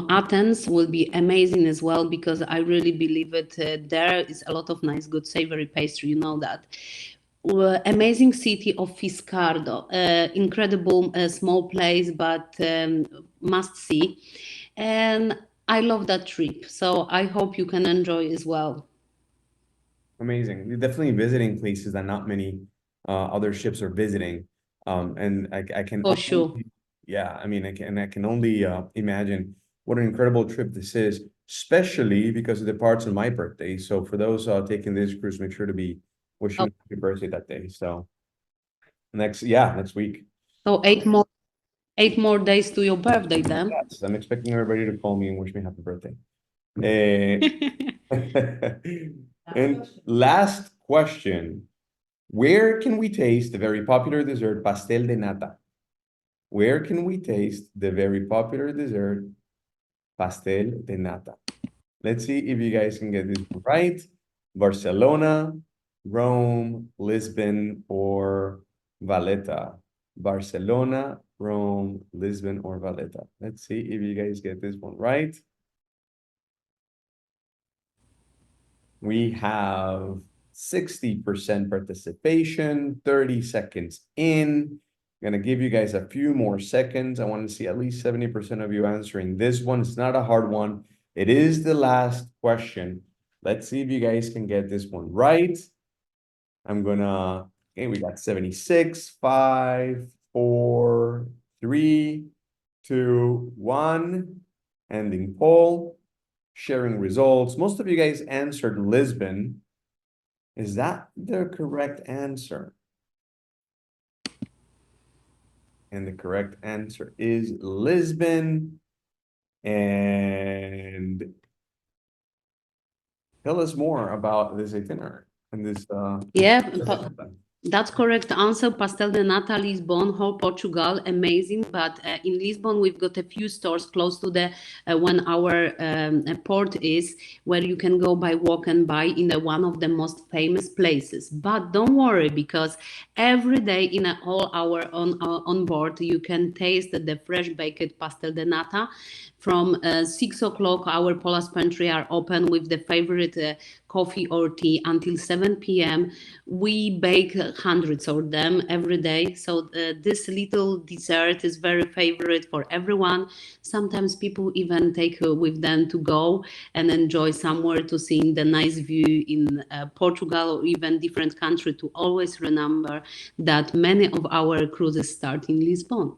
Athens will be amazing as well, because I really believe it. There is a lot of nice, good, savory pastry. You know that. Amazing city of Fiscardo, incredible small place, but must see. And I love that trip. So I hope you can enjoy as well. Amazing. You're definitely visiting places that not many other ships are visiting. And I can For sure. yeah, I mean, I can only imagine what an incredible trip this is, especially because it departs on my birthday. So for those taking this cruise, make sure to be wishing me happy birthday that day. So next week. So 8 more days to your birthday then. Yes, I'm expecting everybody to call me and wish me happy birthday. And last question, where can we taste the very popular dessert pastel de nata? Where can we taste the very popular dessert pastel de nata? Let's see if you guys can get this right. Barcelona, Rome, Lisbon, or Valletta. Barcelona, Rome, Lisbon, or Valletta. Let's see if you guys get this one right. We have 60% participation, 30 seconds in. I'm gonna give you guys a few more seconds. I want to see at least 70% of you answering this one. It's not a hard one. It is the last question. Let's see if you guys can get this one right. Okay, we got 76, 5, 4, 3, 2, 1. Ending poll. Sharing results. Most of you guys answered Lisbon. Is that the correct answer? And the correct answer is Lisbon. And tell us more about this itinerary and this. That's correct answer. Pastel de nata, Lisbon, whole Portugal, amazing. But in Lisbon, we've got a few stores close to the when our port is, where you can go by walk and buy in one of the most famous places. But don't worry, because every day in all hour on board, you can taste the fresh baked pastel de nata. From 6 o'clock, our Polish pantry are open with the favorite coffee or tea until 7 p.m. We bake hundreds of them every day. So this little dessert is very favorite for everyone. Sometimes people even take with them to go and enjoy somewhere to see the nice view in Portugal or even different country, to always remember that many of our cruises start in Lisbon.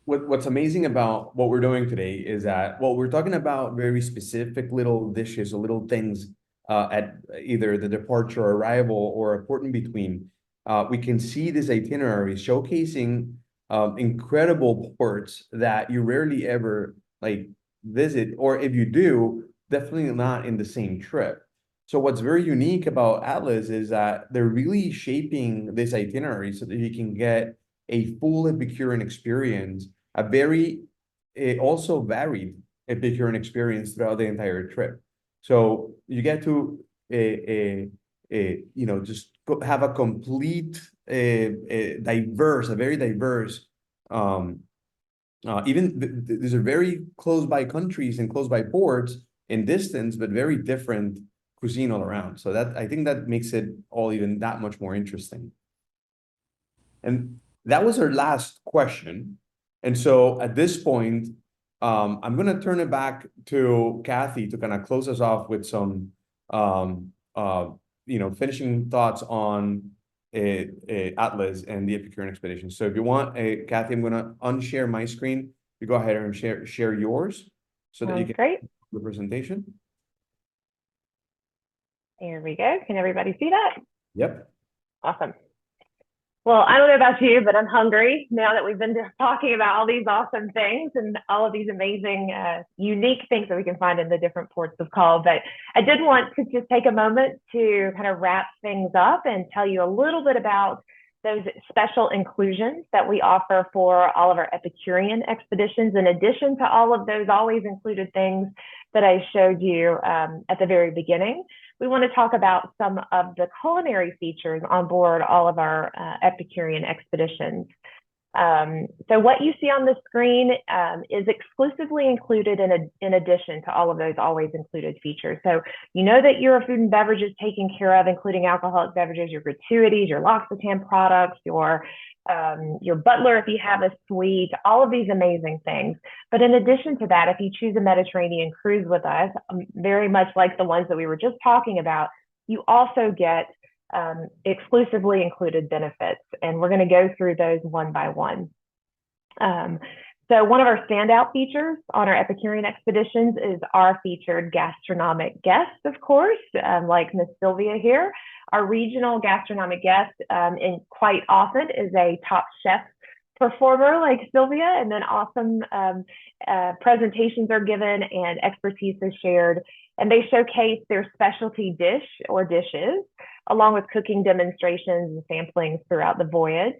What's amazing about what we're doing today is that, well, we're talking about very specific little dishes or little things at either the departure or arrival or a port in between. We can see this itinerary showcasing incredible ports that you rarely ever visit, or if you do, definitely not in the same trip. So what's very unique about Atlas is that they're really shaping this itinerary so that you can get a full Epicurean experience, a very also varied Epicurean experience throughout the entire trip. So you get to just have a complete, very diverse. Even these are very close by countries and close by ports in distance, but very different cuisine all around. So that, I think that makes it all even that much more interesting. And that was our last question. And so at this point, I'm going to turn it back to Kathy to kind of close us off with some, finishing thoughts on Atlas and the Epicurean expedition. So if you want, Kathy, I'm going to unshare my screen. You go ahead and share yours so that you can Great. the presentation. There we go. Can everybody see that? Yep. Awesome. Well, I don't know about you, but I'm hungry now that we've been talking about all these awesome things and all of these amazing, unique things that we can find in the different ports of call. But I did want to just take a moment to kind of wrap things up and tell you a little bit about those special inclusions that we offer for all of our Epicurean expeditions, in addition to all of those always included things that I showed you at the very beginning. We want to talk about some of the culinary features on board all of our Epicurean expeditions. So what you see on the screen is exclusively included in addition to all of those always included features. So you know that your food and beverage is taken care of, including alcoholic beverages, your gratuities, your L'Occitane products, your butler if you have a suite, all of these amazing things. But in addition to that, if you choose a Mediterranean cruise with us, very much like the ones that we were just talking about, you also get exclusively included benefits. And we're going to go through those one by one. So one of our standout features on our Epicurean expeditions is our featured gastronomic guest, of course, like Miss Sylvia here. Our regional gastronomic guest, and quite often is a top chef performer like Sylvia, and then awesome presentations are given and expertise is shared. And they showcase their specialty dish or dishes, along with cooking demonstrations and samplings throughout the voyage.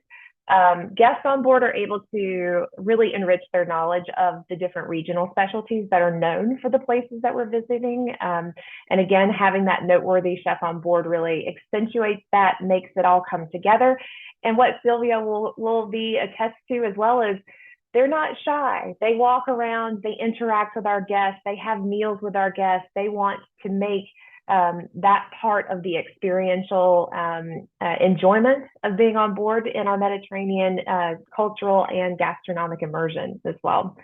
Guests on board are able to really enrich their knowledge of the different regional specialties that are known for the places that we're visiting. And again, having that noteworthy chef on board really accentuates that, makes it all come together. And what Sylvia will be attest to as well is they're not shy. They walk around, they interact with our guests, they have meals with our guests. They want to make that part of the experiential enjoyment of being on board in our Mediterranean cultural and gastronomic immersions as well.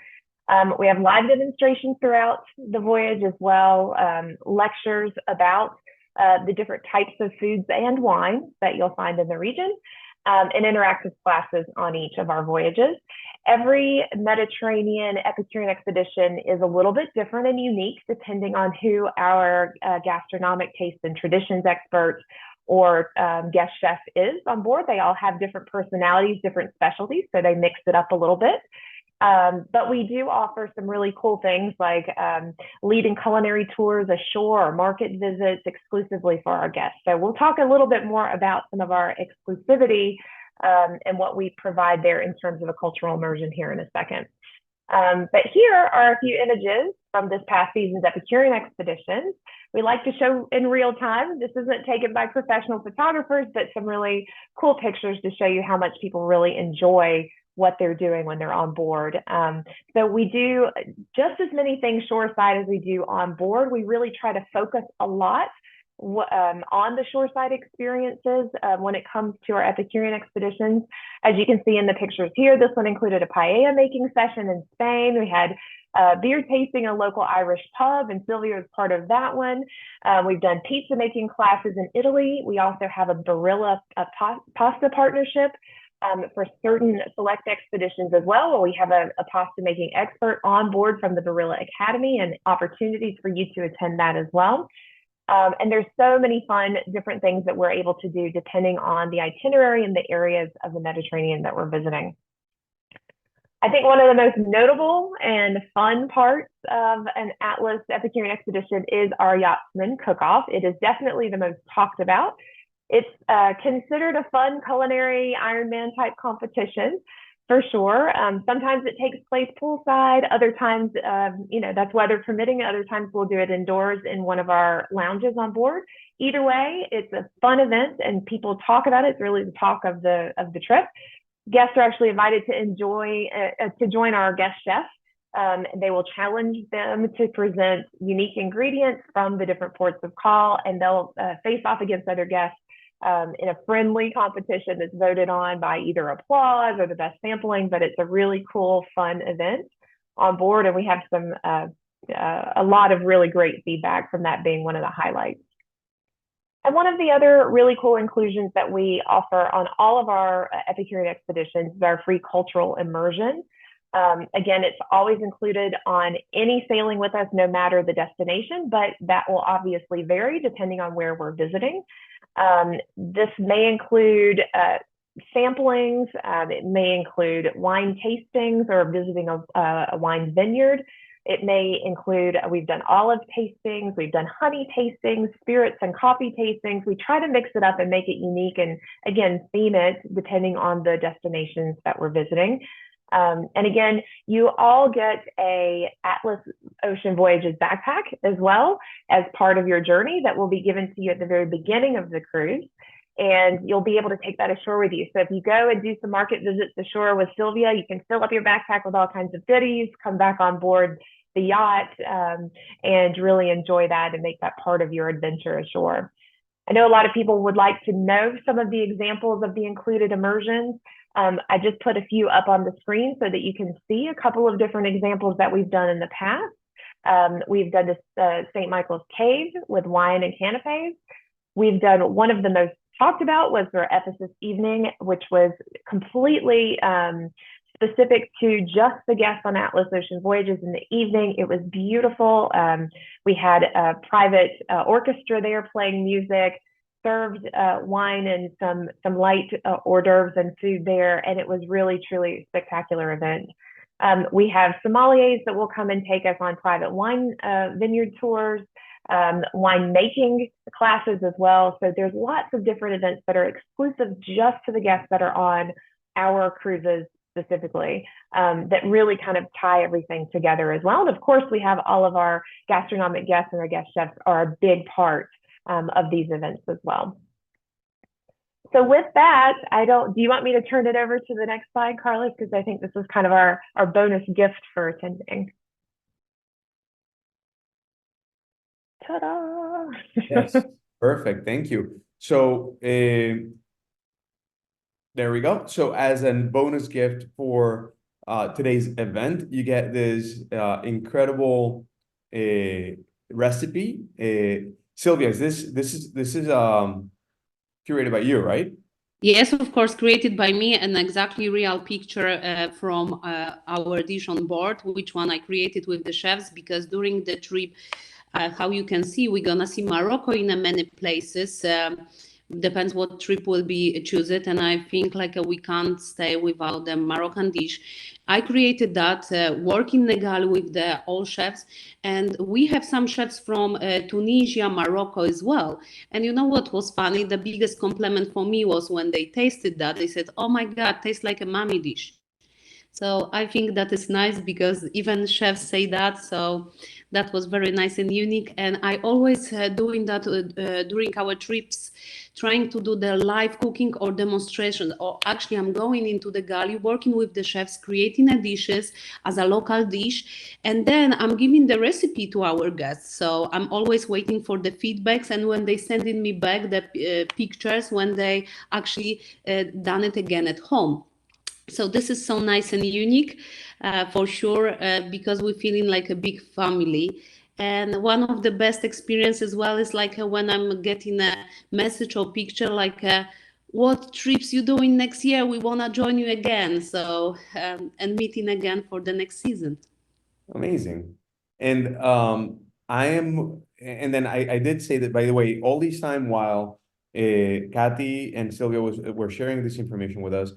We have live demonstrations throughout the voyage as well, lectures about the different types of foods and wines that you'll find in the region, and interactive classes on each of our voyages. Every Mediterranean Epicurean expedition is a little bit different and unique depending on who our gastronomic taste and traditions expert or guest chef is on board. They all have different personalities, different specialties, so they mix it up a little bit. But we do offer some really cool things like leading culinary tours ashore or market visits exclusively for our guests. So we'll talk a little bit more about some of our exclusivity and what we provide there in terms of a cultural immersion here in a second. But here are a few images from this past season's Epicurean expeditions. We like to show in real time. This isn't taken by professional photographers, but some really cool pictures to show you how much people really enjoy what they're doing when they're on board. So we do just as many things shoreside as we do on board. We really try to focus a lot on the shoreside experiences when it comes to our Epicurean expeditions. As you can see in the pictures here, this one included a paella making session in Spain. We had beer tasting in a local Irish pub, and Sylvia was part of that one. We've done pizza making classes in Italy. We also have a Barilla pasta partnership for certain select expeditions as well, where we have a pasta making expert on board from the Barilla Academy, and opportunities for you to attend that as well. And there's so many fun different things that we're able to do depending on the itinerary and the areas of the Mediterranean that we're visiting. I think one of the most notable and fun parts of an Atlas Epicurean expedition is our Yachtsman Cook-Off. It is definitely the most talked about. It's considered a fun culinary Ironman type competition for sure. Sometimes it takes place poolside. Other times, that's weather permitting. Other times we'll do it indoors in one of our lounges on board. Either way, it's a fun event and people talk about it. It's really the talk of the trip. Guests are actually invited to join our guest chef. They will challenge them to present unique ingredients from the different ports of call, and they'll face off against other guests in a friendly competition that's voted on by either applause or the best sampling. But it's a really cool, fun event on board, and we have a lot of really great feedback from that being one of the highlights. And one of the other really cool inclusions that we offer on all of our Epicurean expeditions is our free cultural immersion. Again, it's always included on any sailing with us, no matter the destination, but that will obviously vary depending on where we're visiting. This may include samplings. It may include wine tastings or visiting a wine vineyard. It may include, we've done olive tastings, we've done honey tastings, spirits and coffee tastings. We try to mix it up and make it unique and, again, theme it depending on the destinations that we're visiting. And again, you all get a Atlas Ocean Voyages backpack as well as part of your journey that will be given to you at the very beginning of the cruise. And you'll be able to take that ashore with you. So if you go and do some market visits ashore with Sylwia, you can fill up your backpack with all kinds of goodies, come back on board the yacht, and really enjoy that and make that part of your adventure ashore. I know a lot of people would like to know some of the examples of the included immersions. I just put a few up on the screen so that you can see a couple of different examples that we've done in the past. We've done this St. Michael's Cave with wine and canapes. We've done one of the most talked about was our Ephesus evening, which was completely specific to just the guests on Atlas Ocean Voyages in the evening. It was beautiful. We had a private orchestra there playing music, served wine and some light hors d'oeuvres and food there, and it was really, truly a spectacular event. We have sommeliers that will come and take us on private wine vineyard tours, wine making classes as well. So there's lots of different events that are exclusive just to the guests that are on our cruises specifically, that really kind of tie everything together as well. And of course, we have all of our gastronomic guests and our guest chefs are a big part of these events as well. So with that, do you want me to turn it over to the next slide, Carlos? Because I think this is kind of our bonus gift for attending. Ta-da! Yes, perfect. Thank you. So there we go. So as a bonus gift for today's event, you get this incredible recipe. Sylwia, this is curated by you, right? Yes, of course, created by me, and exactly real picture from our dish on board, which one I created with the chefs, because during the trip, how you can see, we're gonna see Morocco in many places. Depends what trip will be chosen, and I think like we can't stay without the Moroccan dish. I created that work in Negal with the all chefs, and we have some chefs from Tunisia, Morocco as well. And you know what was funny? The biggest compliment for me was when they tasted that, they said, "Oh my God, tastes like a mommy dish." So I think that is nice because even chefs say that. So that was very nice and unique. And I always doing that during our trips, trying to do the live cooking or demonstration. Or actually, I'm going into the galley, working with the chefs, creating the dishes as a local dish. And then I'm giving the recipe to our guests. So I'm always waiting for the feedbacks. And when they sending me back the pictures, when they actually done it again at home. So this is so nice and unique for sure, because we're feeling like a big family. And one of the best experiences as well is like when I'm getting a message or picture like, what trips you doing next year? We want to join you again. So, and meeting again for the next season. Amazing. And and then I did say that, by the way, all this time while Kathy and Sylwia were sharing this information with us,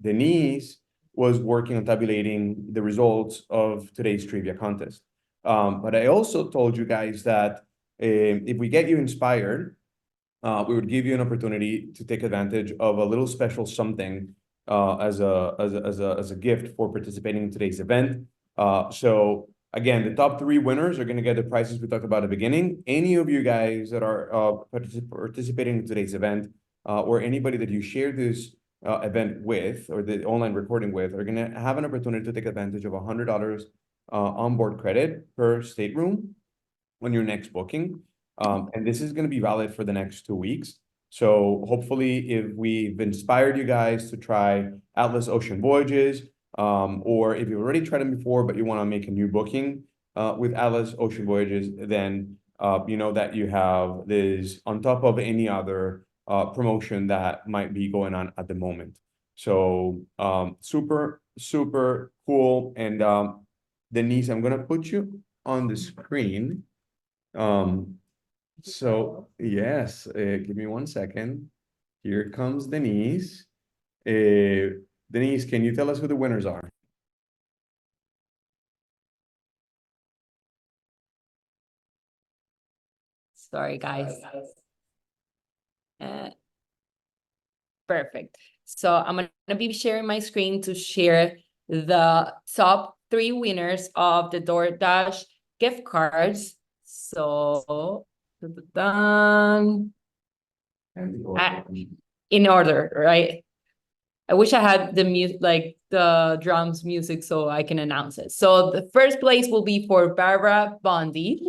Denise was working on tabulating the results of today's trivia contest. But I also told you guys that if we get you inspired, we would give you an opportunity to take advantage of a little special something as a gift for participating in today's event. So again, the top 3 winners are going to get the prizes we talked about at the beginning. Any of you guys that are participating in today's event, or anybody that you share this event with or the online recording with, are going to have an opportunity to take advantage of $100 onboard credit per stateroom on your next booking. And this is going to be valid for the next 2 weeks. So hopefully, if we've inspired you guys to try Atlas Ocean Voyages, or if you've already tried them before, but you want to make a new booking with Atlas Ocean Voyages, then you know that you have this on top of any other promotion that might be going on at the moment. So super, super cool. And Denise, I'm going to put you on the screen. So yes, give me 1 second. Here comes Denise. Denise, can you tell us who the winners are? Sorry, guys. Perfect. So I'm going to be sharing my screen to share the top 3 winners of the DoorDash gift cards. So, in order, right? I wish I had the the drums music so I can announce it. So the first place will be for Barbara Bondi.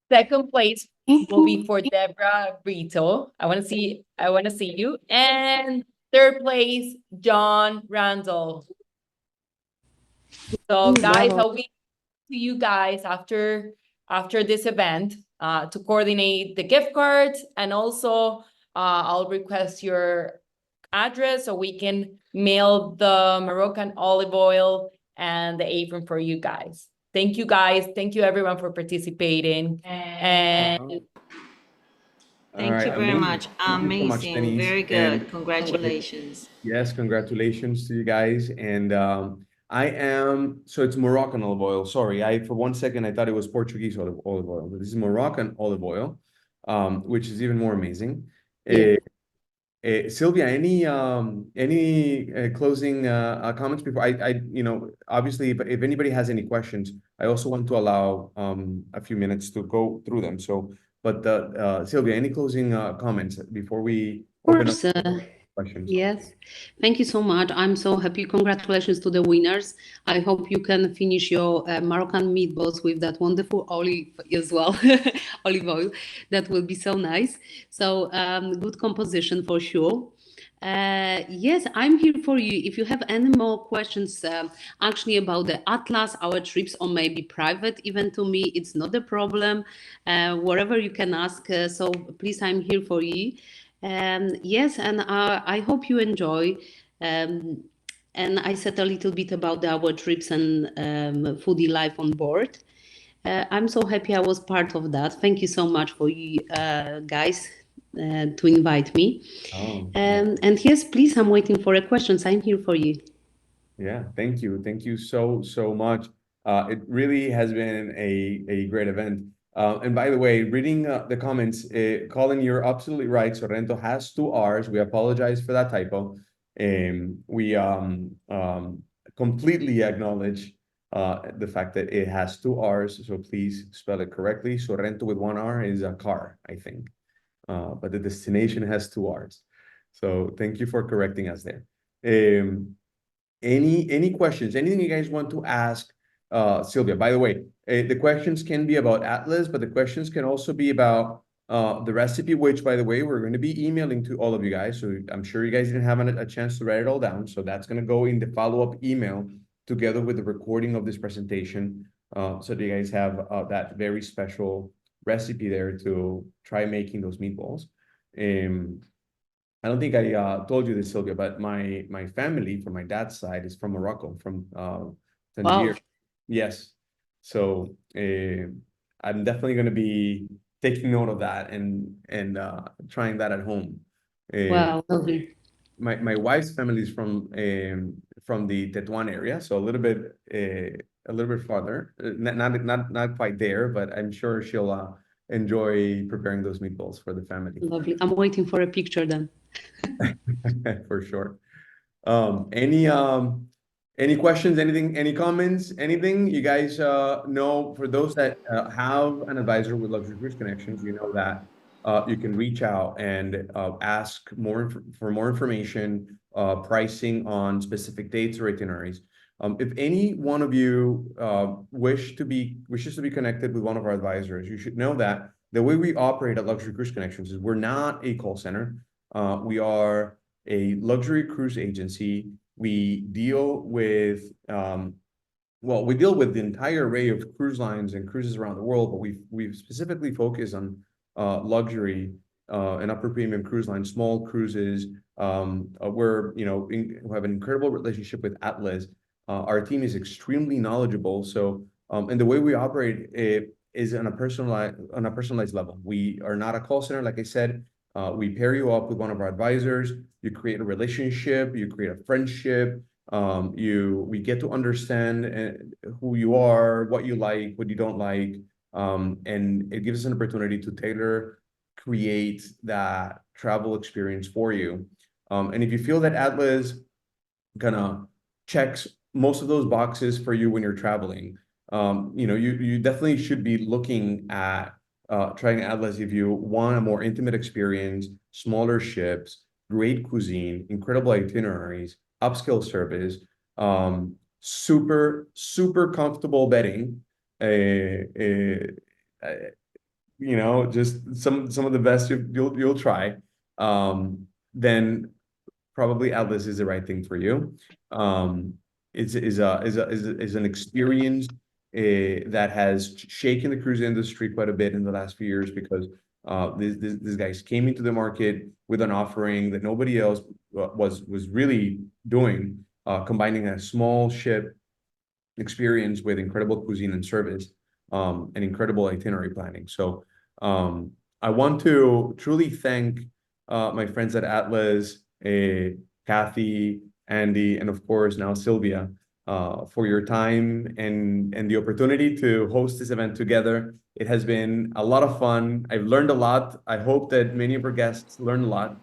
Second place will be for Deborah Brito. I want to see you. And third place, John Randall. So guys, I'll be to you guys after this event to coordinate the gift cards, and also I'll request your address so we can mail the Moroccan olive oil and the apron for you guys. Thank you guys. Thank you everyone for participating. And Thank you very much. Thank you so much, Amazing. Denise. Very good. And Congratulations. yes, congratulations to you guys. And so it's Moroccan olive oil. Sorry, for one second I thought it was Portuguese olive oil, but this is Moroccan olive oil, which is even more amazing. Yeah. Sylvia, any closing comments before obviously if anybody has any questions, I also want to allow a few minutes to go through them. So, but Sylvia, any closing comments before we open up questions? Yes, thank you so much. I'm so happy. Congratulations to the winners. I hope you can finish your Moroccan meatballs with that wonderful olive as well, olive oil. That will be so nice. So good composition for sure. Yes, I'm here for you. If you have any more questions actually about the Atlas, our trips, or maybe private event to me, it's not a problem. Wherever you can ask. So please, I'm here for you. Yes, and I hope you enjoy. And I said a little bit about our trips and foodie life on board. I'm so happy I was part of that. Thank you so much for you guys to invite me. And yes, please, I'm waiting for questions. I'm here for you. Yeah, thank you. Thank you so much. It really has been a great event. And by the way, reading the comments, Colin, you're absolutely right. Sorrento has 2 R's. We apologize for that typo. We completely acknowledge the fact that it has 2 R's. So please spell it correctly. Sorrento with 1 R is a car, I think. But the destination has 2 R's. So thank you for correcting us there. Any questions? Anything you guys want to ask Sylvia? By the way, the questions can be about Atlas, but the questions can also be about the recipe, which, by the way, we're going to be emailing to all of you guys. So I'm sure you guys didn't have a chance to write it all down. So that's going to go in the follow-up email together with the recording of this presentation. So that you guys have that very special recipe there to try making those meatballs. I don't think I told you this, Sylvia, but my family from my dad's side is from Morocco, from Tangier. Wow. Yes. So I'm definitely going to be taking note of that and trying that at home. Wow. My wife's family is from the Tetuan area, so a little bit farther. Not quite there, but I'm sure she'll enjoy preparing those meatballs for the family. Lovely. I'm waiting for a picture then. For sure. Any questions, anything, any comments, anything you guys know? For those that have an advisor with Luxury Cruise Connections, you know that you can reach out and ask for more information, pricing on specific dates or itineraries. If any one of you wishes to be connected with one of our advisors, you should know that the way we operate at Luxury Cruise Connections is we're not a call center. We are a luxury cruise agency. We deal with the entire array of cruise lines and cruises around the world, but we specifically focus on luxury and upper premium cruise lines, small cruises. We have an incredible relationship with Atlas. Our team is extremely knowledgeable. So and the way we operate is on a personalized level. We are not a call center, like I said. We pair you up with one of our advisors. You create a relationship. You create a friendship. We get to understand who you are, what you like, what you don't like, and it gives us an opportunity to create that travel experience for you. And if you feel that Atlas kind of checks most of those boxes for you when you're traveling, you definitely should be looking at trying Atlas if you want a more intimate experience, smaller ships, great cuisine, incredible itineraries, upscale service, super comfortable bedding, just some of the best you'll try. Then probably Atlas is the right thing for you. Is an experience that has shaken the cruise industry quite a bit in the last few years because these guys came into the market with an offering that nobody else was really doing, combining a small ship experience with incredible cuisine and service, and incredible itinerary planning. So I want to truly thank my friends at Atlas, Kathy, Andy, and of course now Sylvia, for your time and the opportunity to host this event together. It has been a lot of fun. I've learned a lot. I hope that many of our guests learned a lot,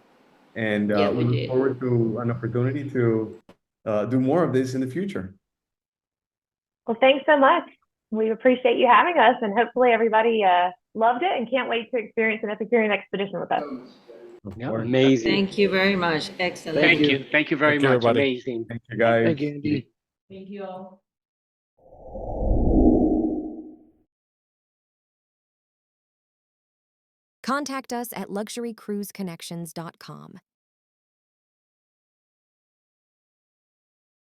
and Yeah, we we look did. forward to an opportunity to do more of this in the future. Well, thanks so much. We appreciate you having us, and hopefully everybody loved it and can't wait to experience an Epicurean expedition with us. Yeah, amazing. Thank you very much. Excellent. Thank you. Thank you very Thank you, much. everybody. Amazing. Thank you, guys. Thank you, Andy. Thank you all. Contact us at luxurycruiseconnections.com.